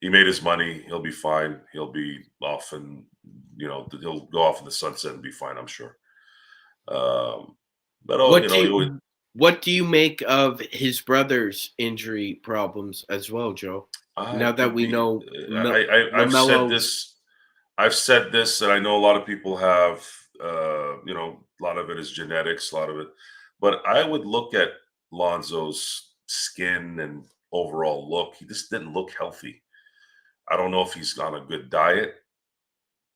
He made his money. He'll be fine. He'll be off and, he'll go off in the sunset and be fine, I'm sure. Um, but, What do he always, what do you make of his brother's injury problems as well, Joe? I Now that think we know I've said Lamelo's this. I've said this, and I know a lot of people have, a lot of it is genetics, a lot of it, but I would look at Lonzo's skin and overall look. He just didn't look healthy. I don't know if he's on a good diet.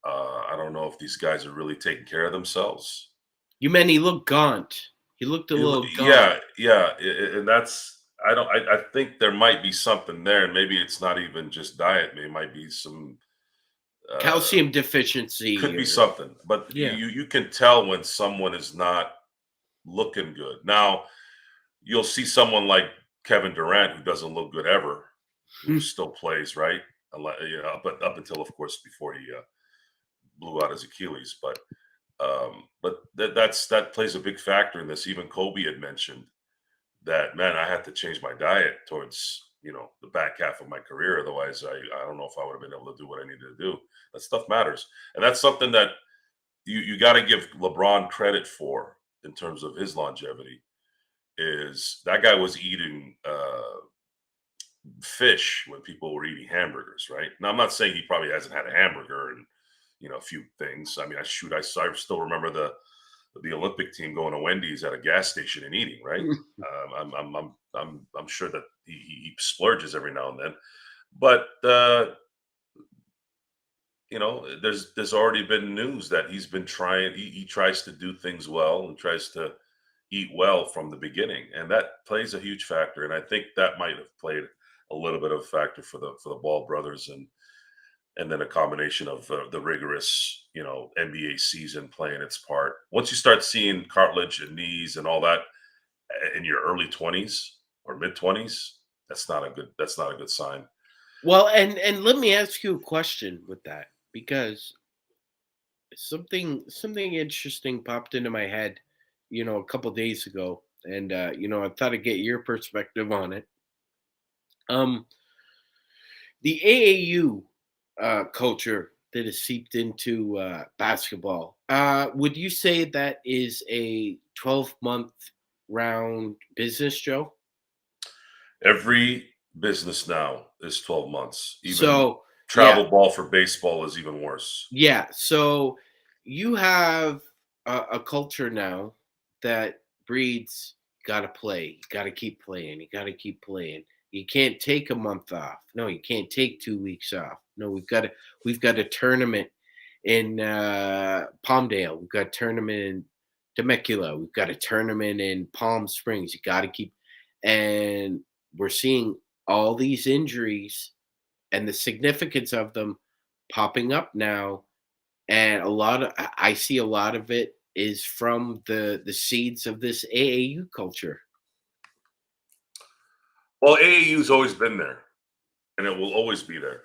I don't know if these guys are really taking care of themselves. you meant he looked gaunt. He looked a little gaunt. Yeah, yeah, and that's I don't. I think there might be something there, and maybe it's not even just diet. Maybe it might be some. Uh, Calcium deficiency could be or something, but yeah. you can tell when someone is not looking good. Now you'll see someone like Kevin Durant who doesn't look good ever, who still plays right, but up until of course before he blew out his Achilles. But that plays a big factor in this. Even Kobe had mentioned that, man, I had to change my diet towards the back half of my career. Otherwise, I don't know if I would have been able to do what I needed to do. That stuff matters, and that's something that you got to give LeBron credit for in terms of his longevity. Is that guy was eating fish when people were eating hamburgers, right? Now I'm not saying he probably hasn't had a hamburger and a few things. I mean, I still remember the Olympic team going to Wendy's at a gas station and eating, right? I'm sure that he splurges every now and then, but there's already been news that he's been trying. He tries to do things well and tries to eat well from the beginning, and that plays a huge factor. And I think that might have played a little bit of a factor for the Ball brothers, and then a combination of the rigorous, NBA season playing its part. Once you start seeing cartilage and knees and all that in your early 20s or mid 20s, that's not a good sign. Well, and let me ask you a question with that because something interesting popped into my head, a couple days ago, and I thought I'd get your perspective on it. Um, the AAU culture that has seeped into basketball. Would you say that is a 12-month round business, Joe? Every business now is 12 months. Even So yeah, travel ball for baseball is even worse. yeah. So you have a culture now that breeds got to play. You got to keep playing. You got to keep playing. You can't take a month off. No, you can't take 2 weeks off. No, we've got a tournament in Palmdale. We've got a tournament in Temecula. We've got a tournament in Palm Springs. You got to keep, and we're seeing all these injuries and the significance of them popping up now, and I see a lot of it is from the seeds of this AAU culture. Well, AAU's always been there and it will always be there,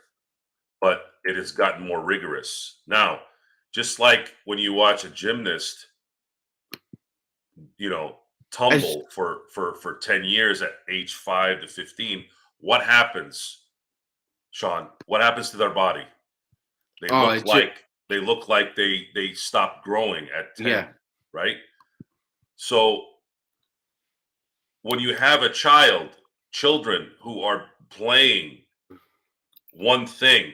but it has gotten more rigorous. Now, just like when you watch a gymnast, you know, As tumble for 10 years at age 5 to 15, what happens, Sean? What happens to their body? They oh, look it just like they stop growing at yeah. 10, right? So when you have children who are playing one thing,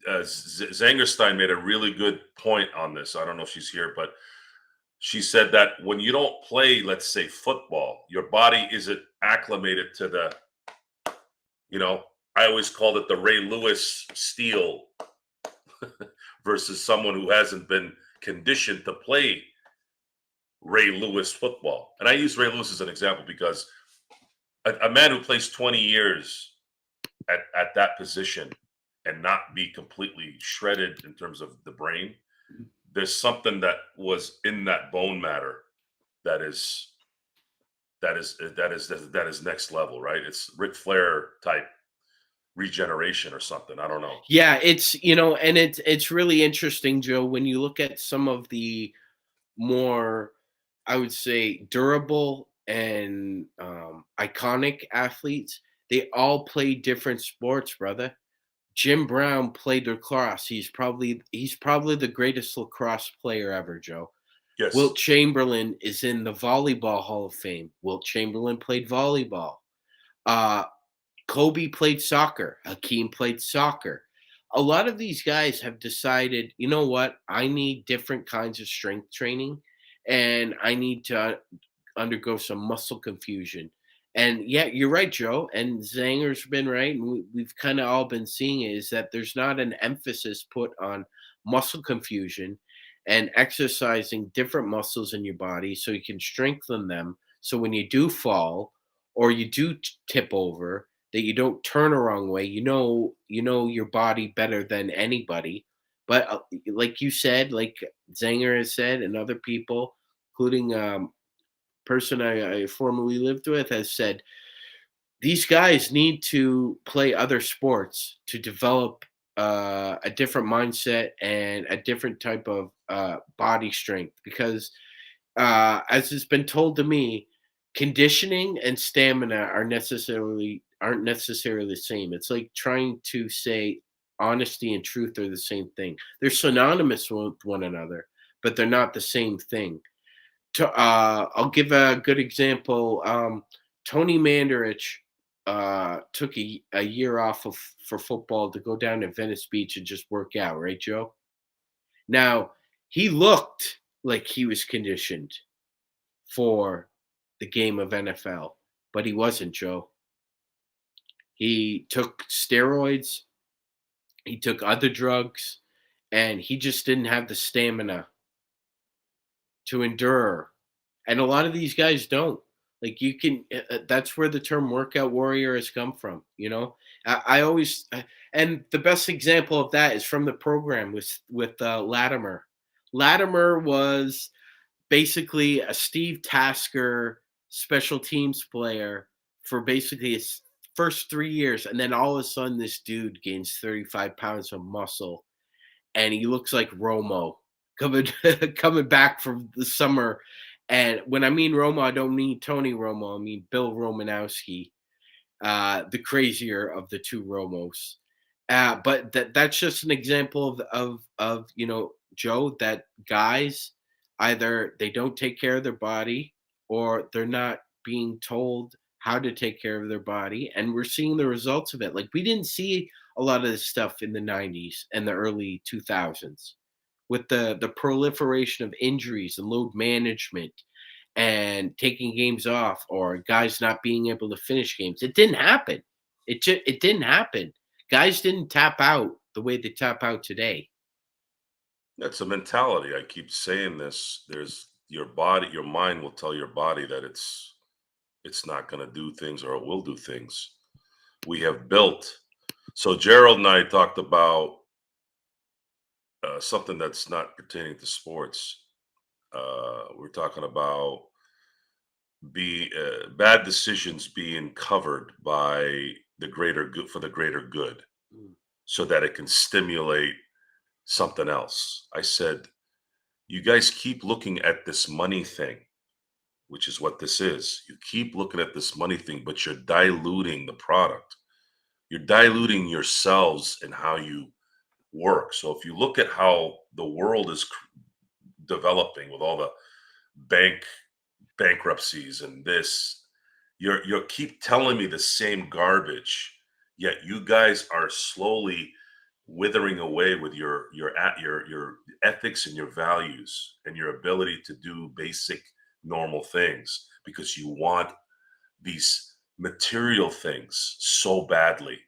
Zangerstein made a really good point on this. I don't know if she's here, but she said that when you don't play, let's say football, your body isn't acclimated to I always called it the Ray Lewis steel versus someone who hasn't been conditioned to play Ray Lewis football. And I use Ray Lewis as an example because a man who plays 20 years at that position and not be completely shredded in terms of the brain, there's something that was in that bone matter that is next level, right? It's Ric Flair type regeneration or something. I don't know. Yeah, and it's really interesting, Joe, when you look at some of the more, I would say, durable and iconic athletes. They all play different sports, brother. Jim Brown played lacrosse. He's probably the greatest lacrosse player ever, Joe. Wilt Yes. Chamberlain is in the Volleyball Hall of Fame. Wilt Chamberlain played volleyball. Uh, Kobe played soccer. Hakeem played soccer. A lot of these guys have decided, you know what? I need different kinds of strength training, and I need to undergo some muscle confusion. And yeah, you're right, Joe. And Zanger's been right. And we've kind of all been seeing it, is that there's not an emphasis put on muscle confusion and exercising different muscles in your body so you can strengthen them. So when you do fall or you do tip over, that you don't turn a wrong way. You know your body better than anybody. But like you said, like Zanger has said, and other people, including person I formerly lived with, has said these guys need to play other sports to develop a different mindset and a different type of body strength. Because, as it's been told to me, conditioning and stamina aren't necessarily the same. It's like trying to say honesty and truth are the same thing. They're synonymous with one another, but they're not the same thing. I'll give a good example. Tony Mandarich took a year off for football to go down to Venice Beach and just work out, right, Joe? Now, he looked like he was conditioned for the game of NFL, but he wasn't, Joe. He took steroids, he took other drugs, and he just didn't have the stamina to endure. And a lot of these guys don't. Like you can, that's where the term workout warrior has come from. I always, and the best example of that is from the program with Latimer. Latimer was basically a Steve Tasker special teams player for basically his first 3 years, and then all of a sudden, this dude gains 35 pounds of muscle, and he looks like Romo coming coming back from the summer. And when I mean Romo, I don't mean Tony Romo. I mean Bill Romanowski, the crazier of the two Romos. But that's just an example of Joe, that guys either they don't take care of their body or they're not being told how to take care of their body, and we're seeing the results of it. Like we didn't see a lot of this stuff in the 90s and the early 2000s with the proliferation of injuries and load management and taking games off or guys not being able to finish games. It didn't happen. It didn't happen. Guys didn't tap out the way they tap out today. That's a mentality. I keep saying this. There's your body, your mind will tell your body that it's not going to do things or it will do things. We have built. So Gerald and I talked about something that's not pertaining to sports. We're talking about be bad decisions being covered by the greater good for the greater good, Mm. so that it can stimulate something else. I said, you guys keep looking at this money thing, which is what this is. You keep looking at this money thing, but you're diluting the product. You're diluting yourselves and how you work. So if you look at how the world is developing with all the bank bankruptcies and this, you're keep telling me the same garbage, yet you guys are slowly withering away with your ethics and your values and your ability to do basic normal things because you want these material things so badly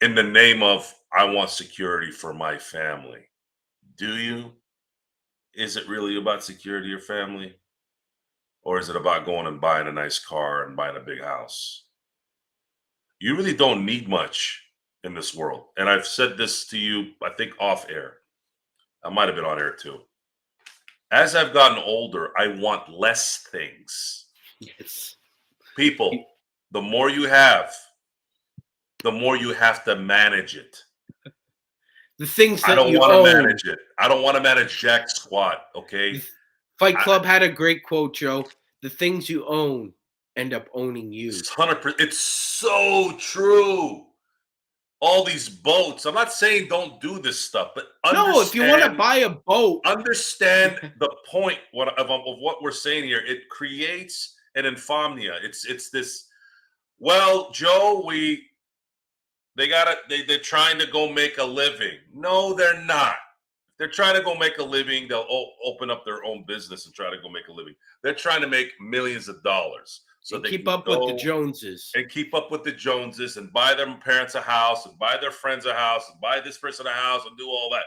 in the name of I want security for my family. Do you? Is it really about security of your family? Or is it about going and buying a nice car and buying a big house? You really don't need much in this world. And I've said this to you, I think off air. I might have been on air too. As I've gotten older, I want less things. Yes. People, the more you have, the more you have to manage it. The things I that don't you want to own. manage it. I don't want to manage jack squat. Okay. Fight Club had a great quote, Joe. The things you own end up owning you. 100%. It's so true. All these boats. I'm not saying don't do this stuff, but No, if you want to buy a boat, understand the point of what we're saying here. It creates an infamia. It's this. Well, Joe, they're trying to go make a living. No, they're not. They're trying to go make a living. They'll open up their own business and try to go make a living. They're trying to make millions of dollars so they keep can up with the Joneses. and keep up with the Joneses and buy their parents a house and buy their friends a house and buy this person a house and do all that.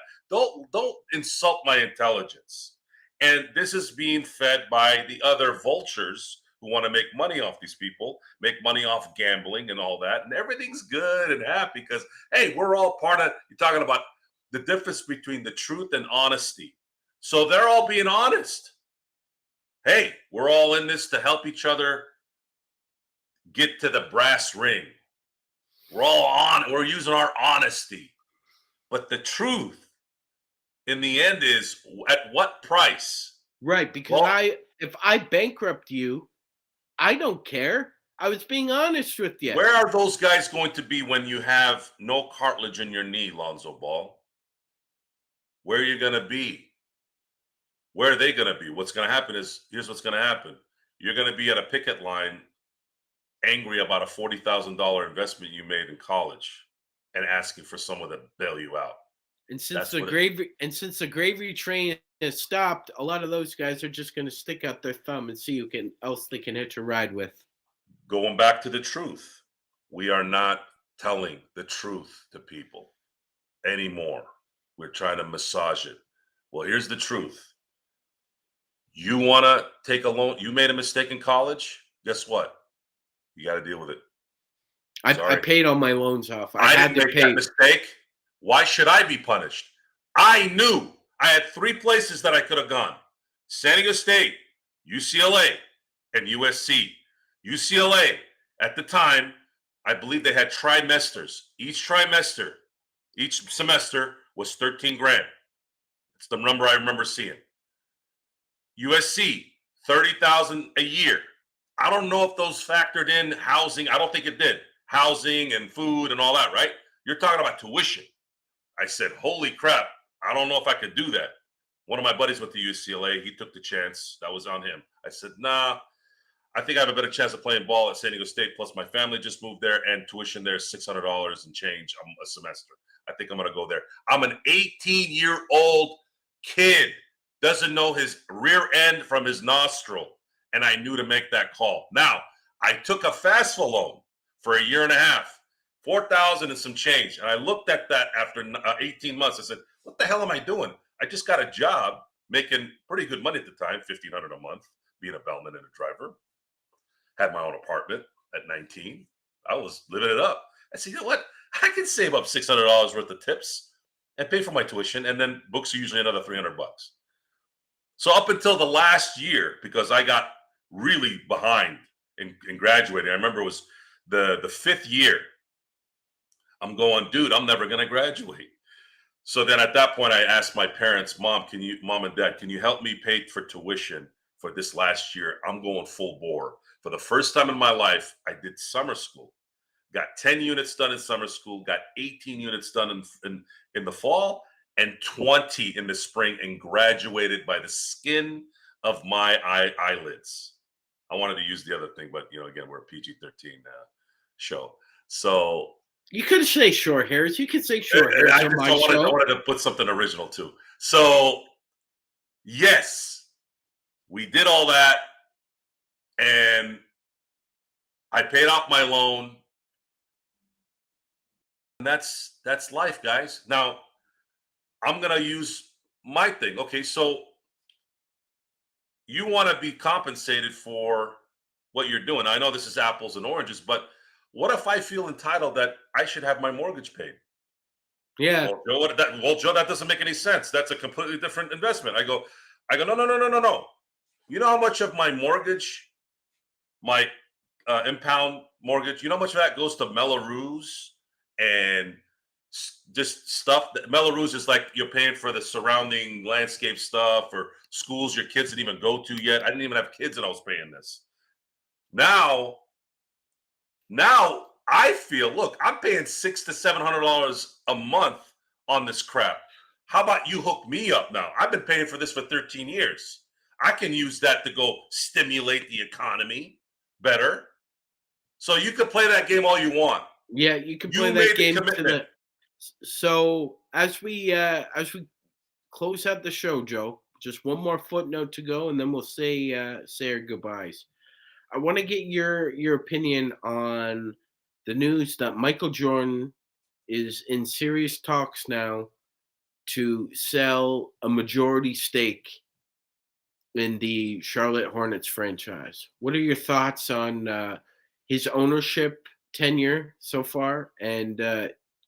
Don't insult my intelligence. And this is being fed by the other vultures who want to make money off these people, make money off gambling and all that. And everything's good and happy because, hey, we're all part of, you're talking about the difference between the truth and honesty. So they're all being honest. Hey, we're all in this to help each other get to the brass ring. We're all on, we're using our honesty. But the truth in the end is at what price? Right, because if I bankrupt you, I don't care. I was being honest with you. Where are those guys going to be when you have no cartilage in your knee, Lonzo Ball? Where are you going to be? Where are they going to be? What's going to happen is, here's what's going to happen. You're going to be at a picket line angry about a $40,000 investment you made in college and asking for someone to bail you out. And since the gravy train has stopped, a lot of those guys are just going to stick out their thumb and see who else they can hitch a ride with. Going back to the truth, we are not telling the truth to people anymore. We're trying to massage it. Well, here's the truth. You want to take a loan? You made a mistake in college? Guess what? You got to deal with it. I paid all my loans off. I had to pay that mistake. Why should I be punished? I knew I had 3 places that I could have gone: San Diego State, UCLA, and USC. UCLA at the time, I believe they had trimesters. Each semester was 13 grand. It's the number I remember seeing. USC, 30,000 a year. I don't know if those factored in housing. I don't think it did. Housing and food and all that, right? You're talking about tuition. I said, holy crap, I don't know if I could do that. One of my buddies went to UCLA. He took the chance. That was on him. I said, nah, I think I have a better chance of playing ball at San Diego State. Plus, my family just moved there, and tuition there is $600 and change a semester. I think I'm going to go there. I'm an 18-year-old kid, doesn't know his rear end from his nostril, and I knew to make that call. Now, I took a FAFSA loan for a year and a half, $4,000 and some change, and I looked at that after 18 months. I said, what the hell am I doing? I just got a job making pretty good money at the time, $1,500 a month, being a bellman and a driver. Had my own apartment at 19. I was living it up. I said, you know what? I can save up $600 worth of tips and pay for my tuition, and then books are usually another $300. So up until the last year, because I got really behind in graduating, I remember it was the 5th year. I'm going, dude, I'm never going to graduate. So then at that point, I asked my parents, mom and dad, can you help me pay for tuition for this last year? I'm going full bore. For the first time in my life, I did summer school. Got 10 units done in summer school, got 18 units done in the fall, and 20 in the spring, and graduated by the skin of my eyelids. I wanted to use the other thing, but again, we're a PG-13 show. So you could say short hairs. You could say short hairs on my show. I wanted to put something original too. So yes, we did all that. And I paid off my loan. And that's life, guys. Now, I'm going to use my thing. Okay, so you want to be compensated for what you're doing. I know this is apples and oranges, but what if I feel entitled that I should have my mortgage paid? Yeah. Well, Joe, that doesn't make any sense. That's a completely different investment. I go, no. You know how much of my mortgage, my impound mortgage, you know how much of that goes to Melrose and just stuff that Melrose is like you're paying for the surrounding landscape stuff or schools your kids didn't even go to yet. I didn't even have kids and I was paying this. Now, now I feel, look, I'm paying $600 to $700 a month on this crap. How about you hook me up now? I've been paying for this for 13 years. I can use that to go stimulate the economy better. So you can play that game all you want. Yeah, you can play You that made the game to commitment. the. So as we close out the show, Joe, just one more footnote to go, and then we'll say our goodbyes. I want to get your opinion on the news that Michael Jordan is in serious talks now to sell a majority stake in the Charlotte Hornets franchise. What are your thoughts on his ownership tenure so far, and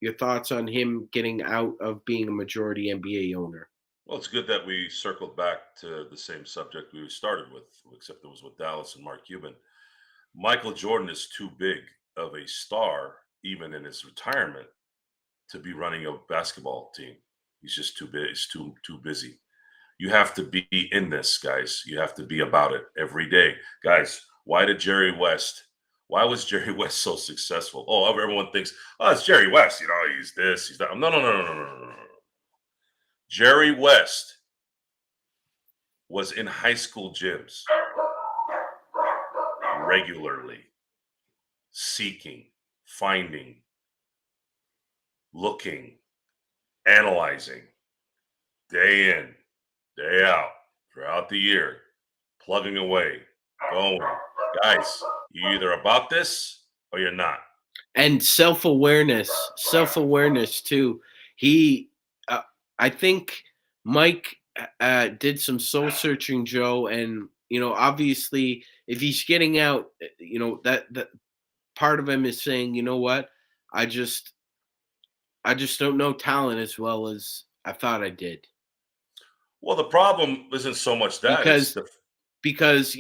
your thoughts on him getting out of being a majority NBA owner? Well, it's good that we circled back to the same subject we started with, except it was with Dallas and Mark Cuban. Michael Jordan is too big of a star, even in his retirement, to be running a basketball team. He's just too big. He's too busy. You have to be in this, guys. You have to be about it every day, guys. Why was Jerry West so successful? Oh, everyone thinks, oh, it's Jerry West. You know, he's this, he's that. No, no, no, no, no, no, no, no. Jerry West was in high school gyms regularly, seeking, finding, looking, analyzing, day in, day out, throughout the year, plugging away, going. Guys, you're either about this or you're not. And self awareness too. He, I think Mike did some soul searching, Joe, and obviously, if he's getting out, that part of him is saying, you know what, I just I just don't know talent as well as I thought I did. Well, the problem isn't so much that, it's Because the because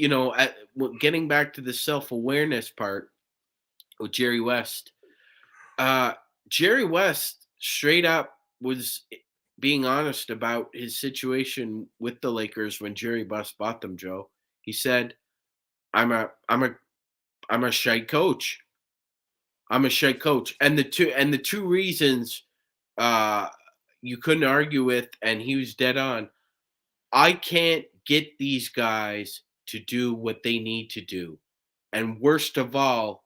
getting back to the self awareness part with Jerry West, uh, Jerry West straight up was being honest about his situation with the Lakers when Jerry Buss bought them. Joe, he said, "I'm a shy coach. I'm a shy coach," and the two reasons uh, you couldn't argue with, and he was dead on. I can't get these guys to do what they need to do. And worst of all,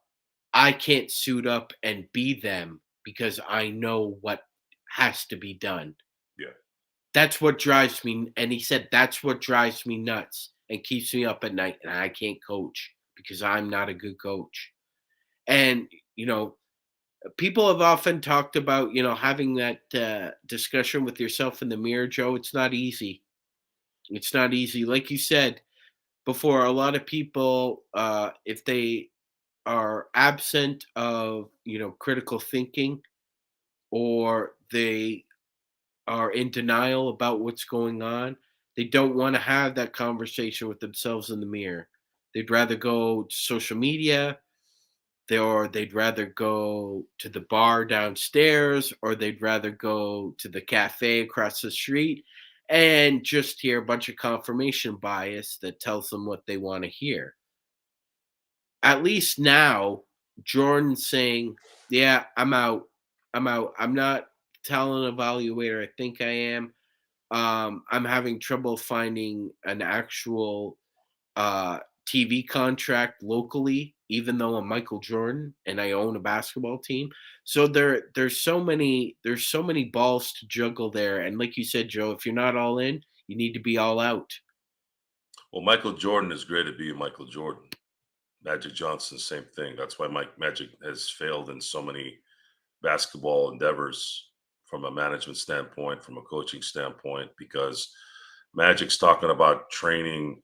I can't suit up and be them because I know what has to be done. yeah. That's what drives me. And he said, that's what drives me nuts and keeps me up at night. And I can't coach because I'm not a good coach. And, people have often talked about, having that discussion with yourself in the mirror, Joe. It's not easy. It's not easy. Like you said before, a lot of people, if they are absent of, critical thinking, or they are in denial about what's going on, they don't want to have that conversation with themselves in the mirror. They'd rather go to social media, or they'd rather go to the bar downstairs, or they'd rather go to the cafe across the street and just hear a bunch of confirmation bias that tells them what they want to hear. At least now, Jordan's saying, "Yeah, I'm out. I'm out. I'm not the talent evaluator I think I am. I'm having trouble finding an actual TV contract locally, even though I'm Michael Jordan and I own a basketball team." So there's so many balls to juggle there. And like you said, Joe, if you're not all in, you need to be all out. Well, Michael Jordan is great at being Michael Jordan. Magic Johnson, same thing. That's why Mike Magic has failed in so many basketball endeavors from a management standpoint, from a coaching standpoint, because Magic's talking about training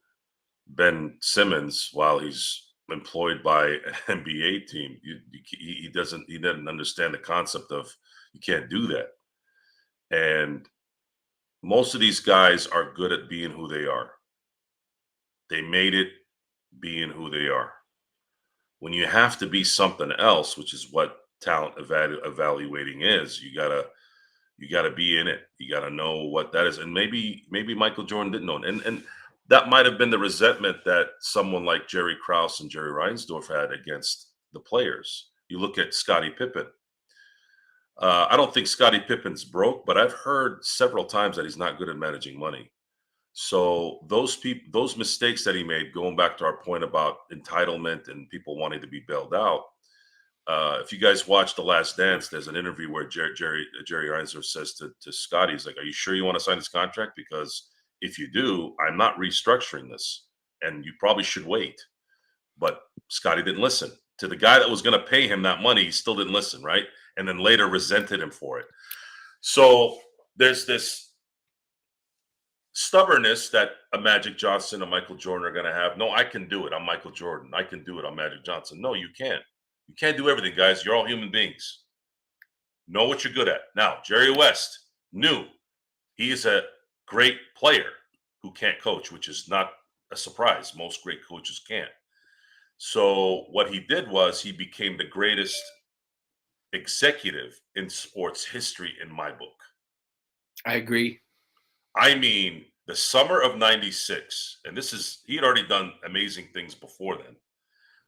Ben Simmons while he's employed by an NBA team. He doesn't understand the concept of you can't do that. And most of these guys are good at being who they are. They made it being who they are. When you have to be something else, which is what talent evaluating is. You gotta be in it. You gotta know what that is. And maybe Michael Jordan didn't know it. And that might have been the resentment that someone like Jerry Krause and Jerry Reinsdorf had against the players. You look at Scottie Pippen. I don't think Scottie Pippen's broke, but I've heard several times that he's not good at managing money. So those mistakes that he made, going back to our point about entitlement and people wanting to be bailed out. If you guys watch The Last Dance, there's an interview where Jerry Reinsdorf says to Scotty, he's like, "Are you sure you want to sign this contract? Because if you do, I'm not restructuring this, and you probably should wait." But Scotty didn't listen to the guy that was going to pay him that money. He still didn't listen, right? And then later resented him for it. So there's this stubbornness that a Magic Johnson, a Michael Jordan are going to have. No, I can do it. I'm Michael Jordan. I can do it. I'm Magic Johnson. No, you can't. You can't do everything, guys. You're all human beings. Know what you're good at. Now, Jerry West knew he is a great player who can't coach, which is not a surprise. Most great coaches can't. So what he did was he became the greatest executive in sports history in my book. I agree. I mean, the summer of 96, and he had already done amazing things before then,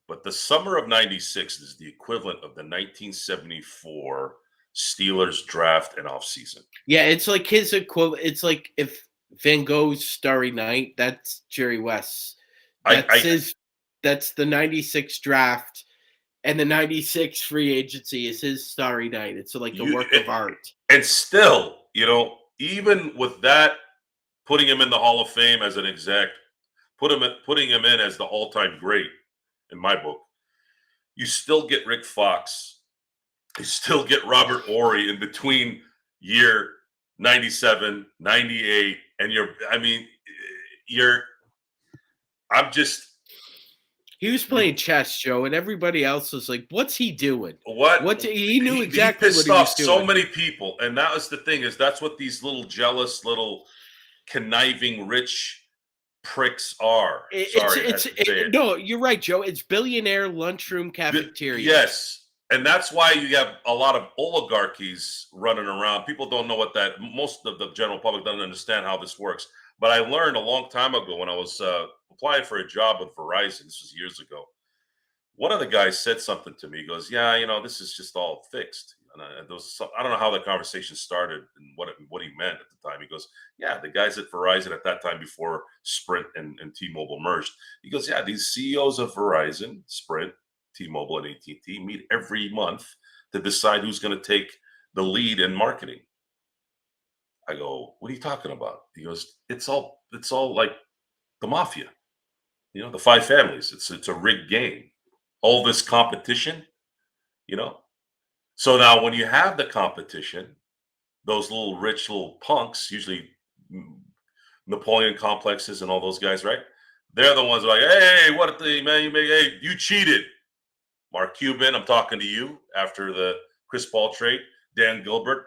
but the summer of 96 is the equivalent of the 1974 Steelers draft and offseason. Yeah, it's like his equivalent. It's like if Van Gogh's Starry Night, that's Jerry West's. That's the 96 draft, and the 96 free agency is his Starry Night. It's like a work of art. And still, even with that, putting him in the Hall of Fame as an exec, putting him in as the all-time great in my book, you still get Rick Fox, you still get Robert Horry in between year 97, 98, and he was playing chess, Joe, and everybody else was like, "What's he doing? What he knew exactly he pissed what he off was doing." So many people, and that was the thing, is that's what these little jealous, little conniving, rich pricks are. No, you're right, Joe. It's billionaire lunchroom cafeteria. Yes, and that's why you have a lot of oligarchies running around. People don't know most of the general public doesn't understand how this works. But I learned a long time ago when I was applying for a job with Verizon. This was years ago. One of the guys said something to me. He goes, "Yeah, this is just all fixed." And I don't know how the conversation started and what he meant at the time. He goes, "Yeah, the guys at Verizon at that time, before Sprint and T-Mobile merged," he goes, "Yeah, these CEOs of Verizon, Sprint, T-Mobile, and AT&T meet every month to decide who's going to take the lead in marketing." I go, "What are you talking about?" He goes, It's all like the mafia, the five families. It's a rigged game. All this competition, you know. So now when you have the competition, those little rich little punks, usually Napoleon complexes and all those guys, right? They're the ones who are like, "Hey, what the man you make? Hey, you cheated." Mark Cuban, I'm talking to you after the Chris Paul trade. Dan Gilbert,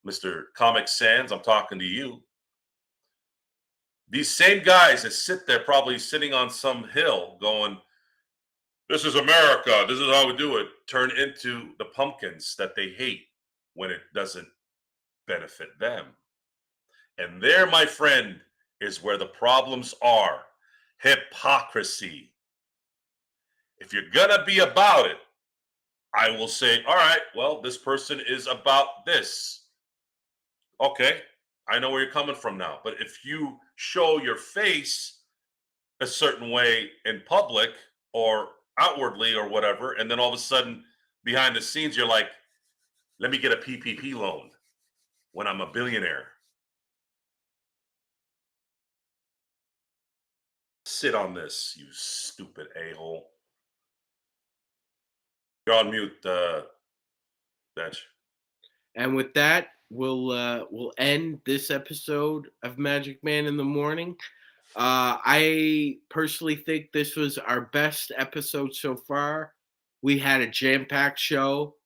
Mr. Comic Sans, I'm talking to you. These same guys that sit there, probably sitting on some hill going, "This is America. This is how we do it," turn into the pumpkins that they hate when it doesn't benefit them. And there, my friend, is where the problems are. Hypocrisy. If you're going to be about it, I will say, all right, well, this person is about this. Okay, I know where you're coming from now. But if you show your face a certain way in public or outwardly or whatever, and then all of a sudden behind the scenes, you're like, "Let me get a PPP loan when I'm a billionaire." Sit on this, you stupid a-hole. You're on mute, Bench. And with that, we'll end this episode of Magic Man in the Morning. I personally think this was our best episode so far. We had a jam-packed show,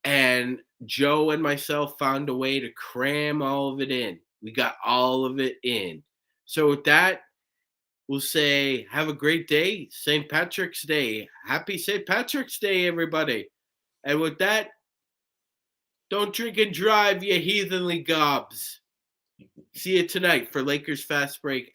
and Joe and myself found a way to cram all of it in. We got all of it in. So with that, we'll say have a great day. St. Patrick's Day. Happy St. Patrick's Day, everybody. And with that, Don't drink and drive, you heathenly gobs. See you tonight for Lakers Fast Break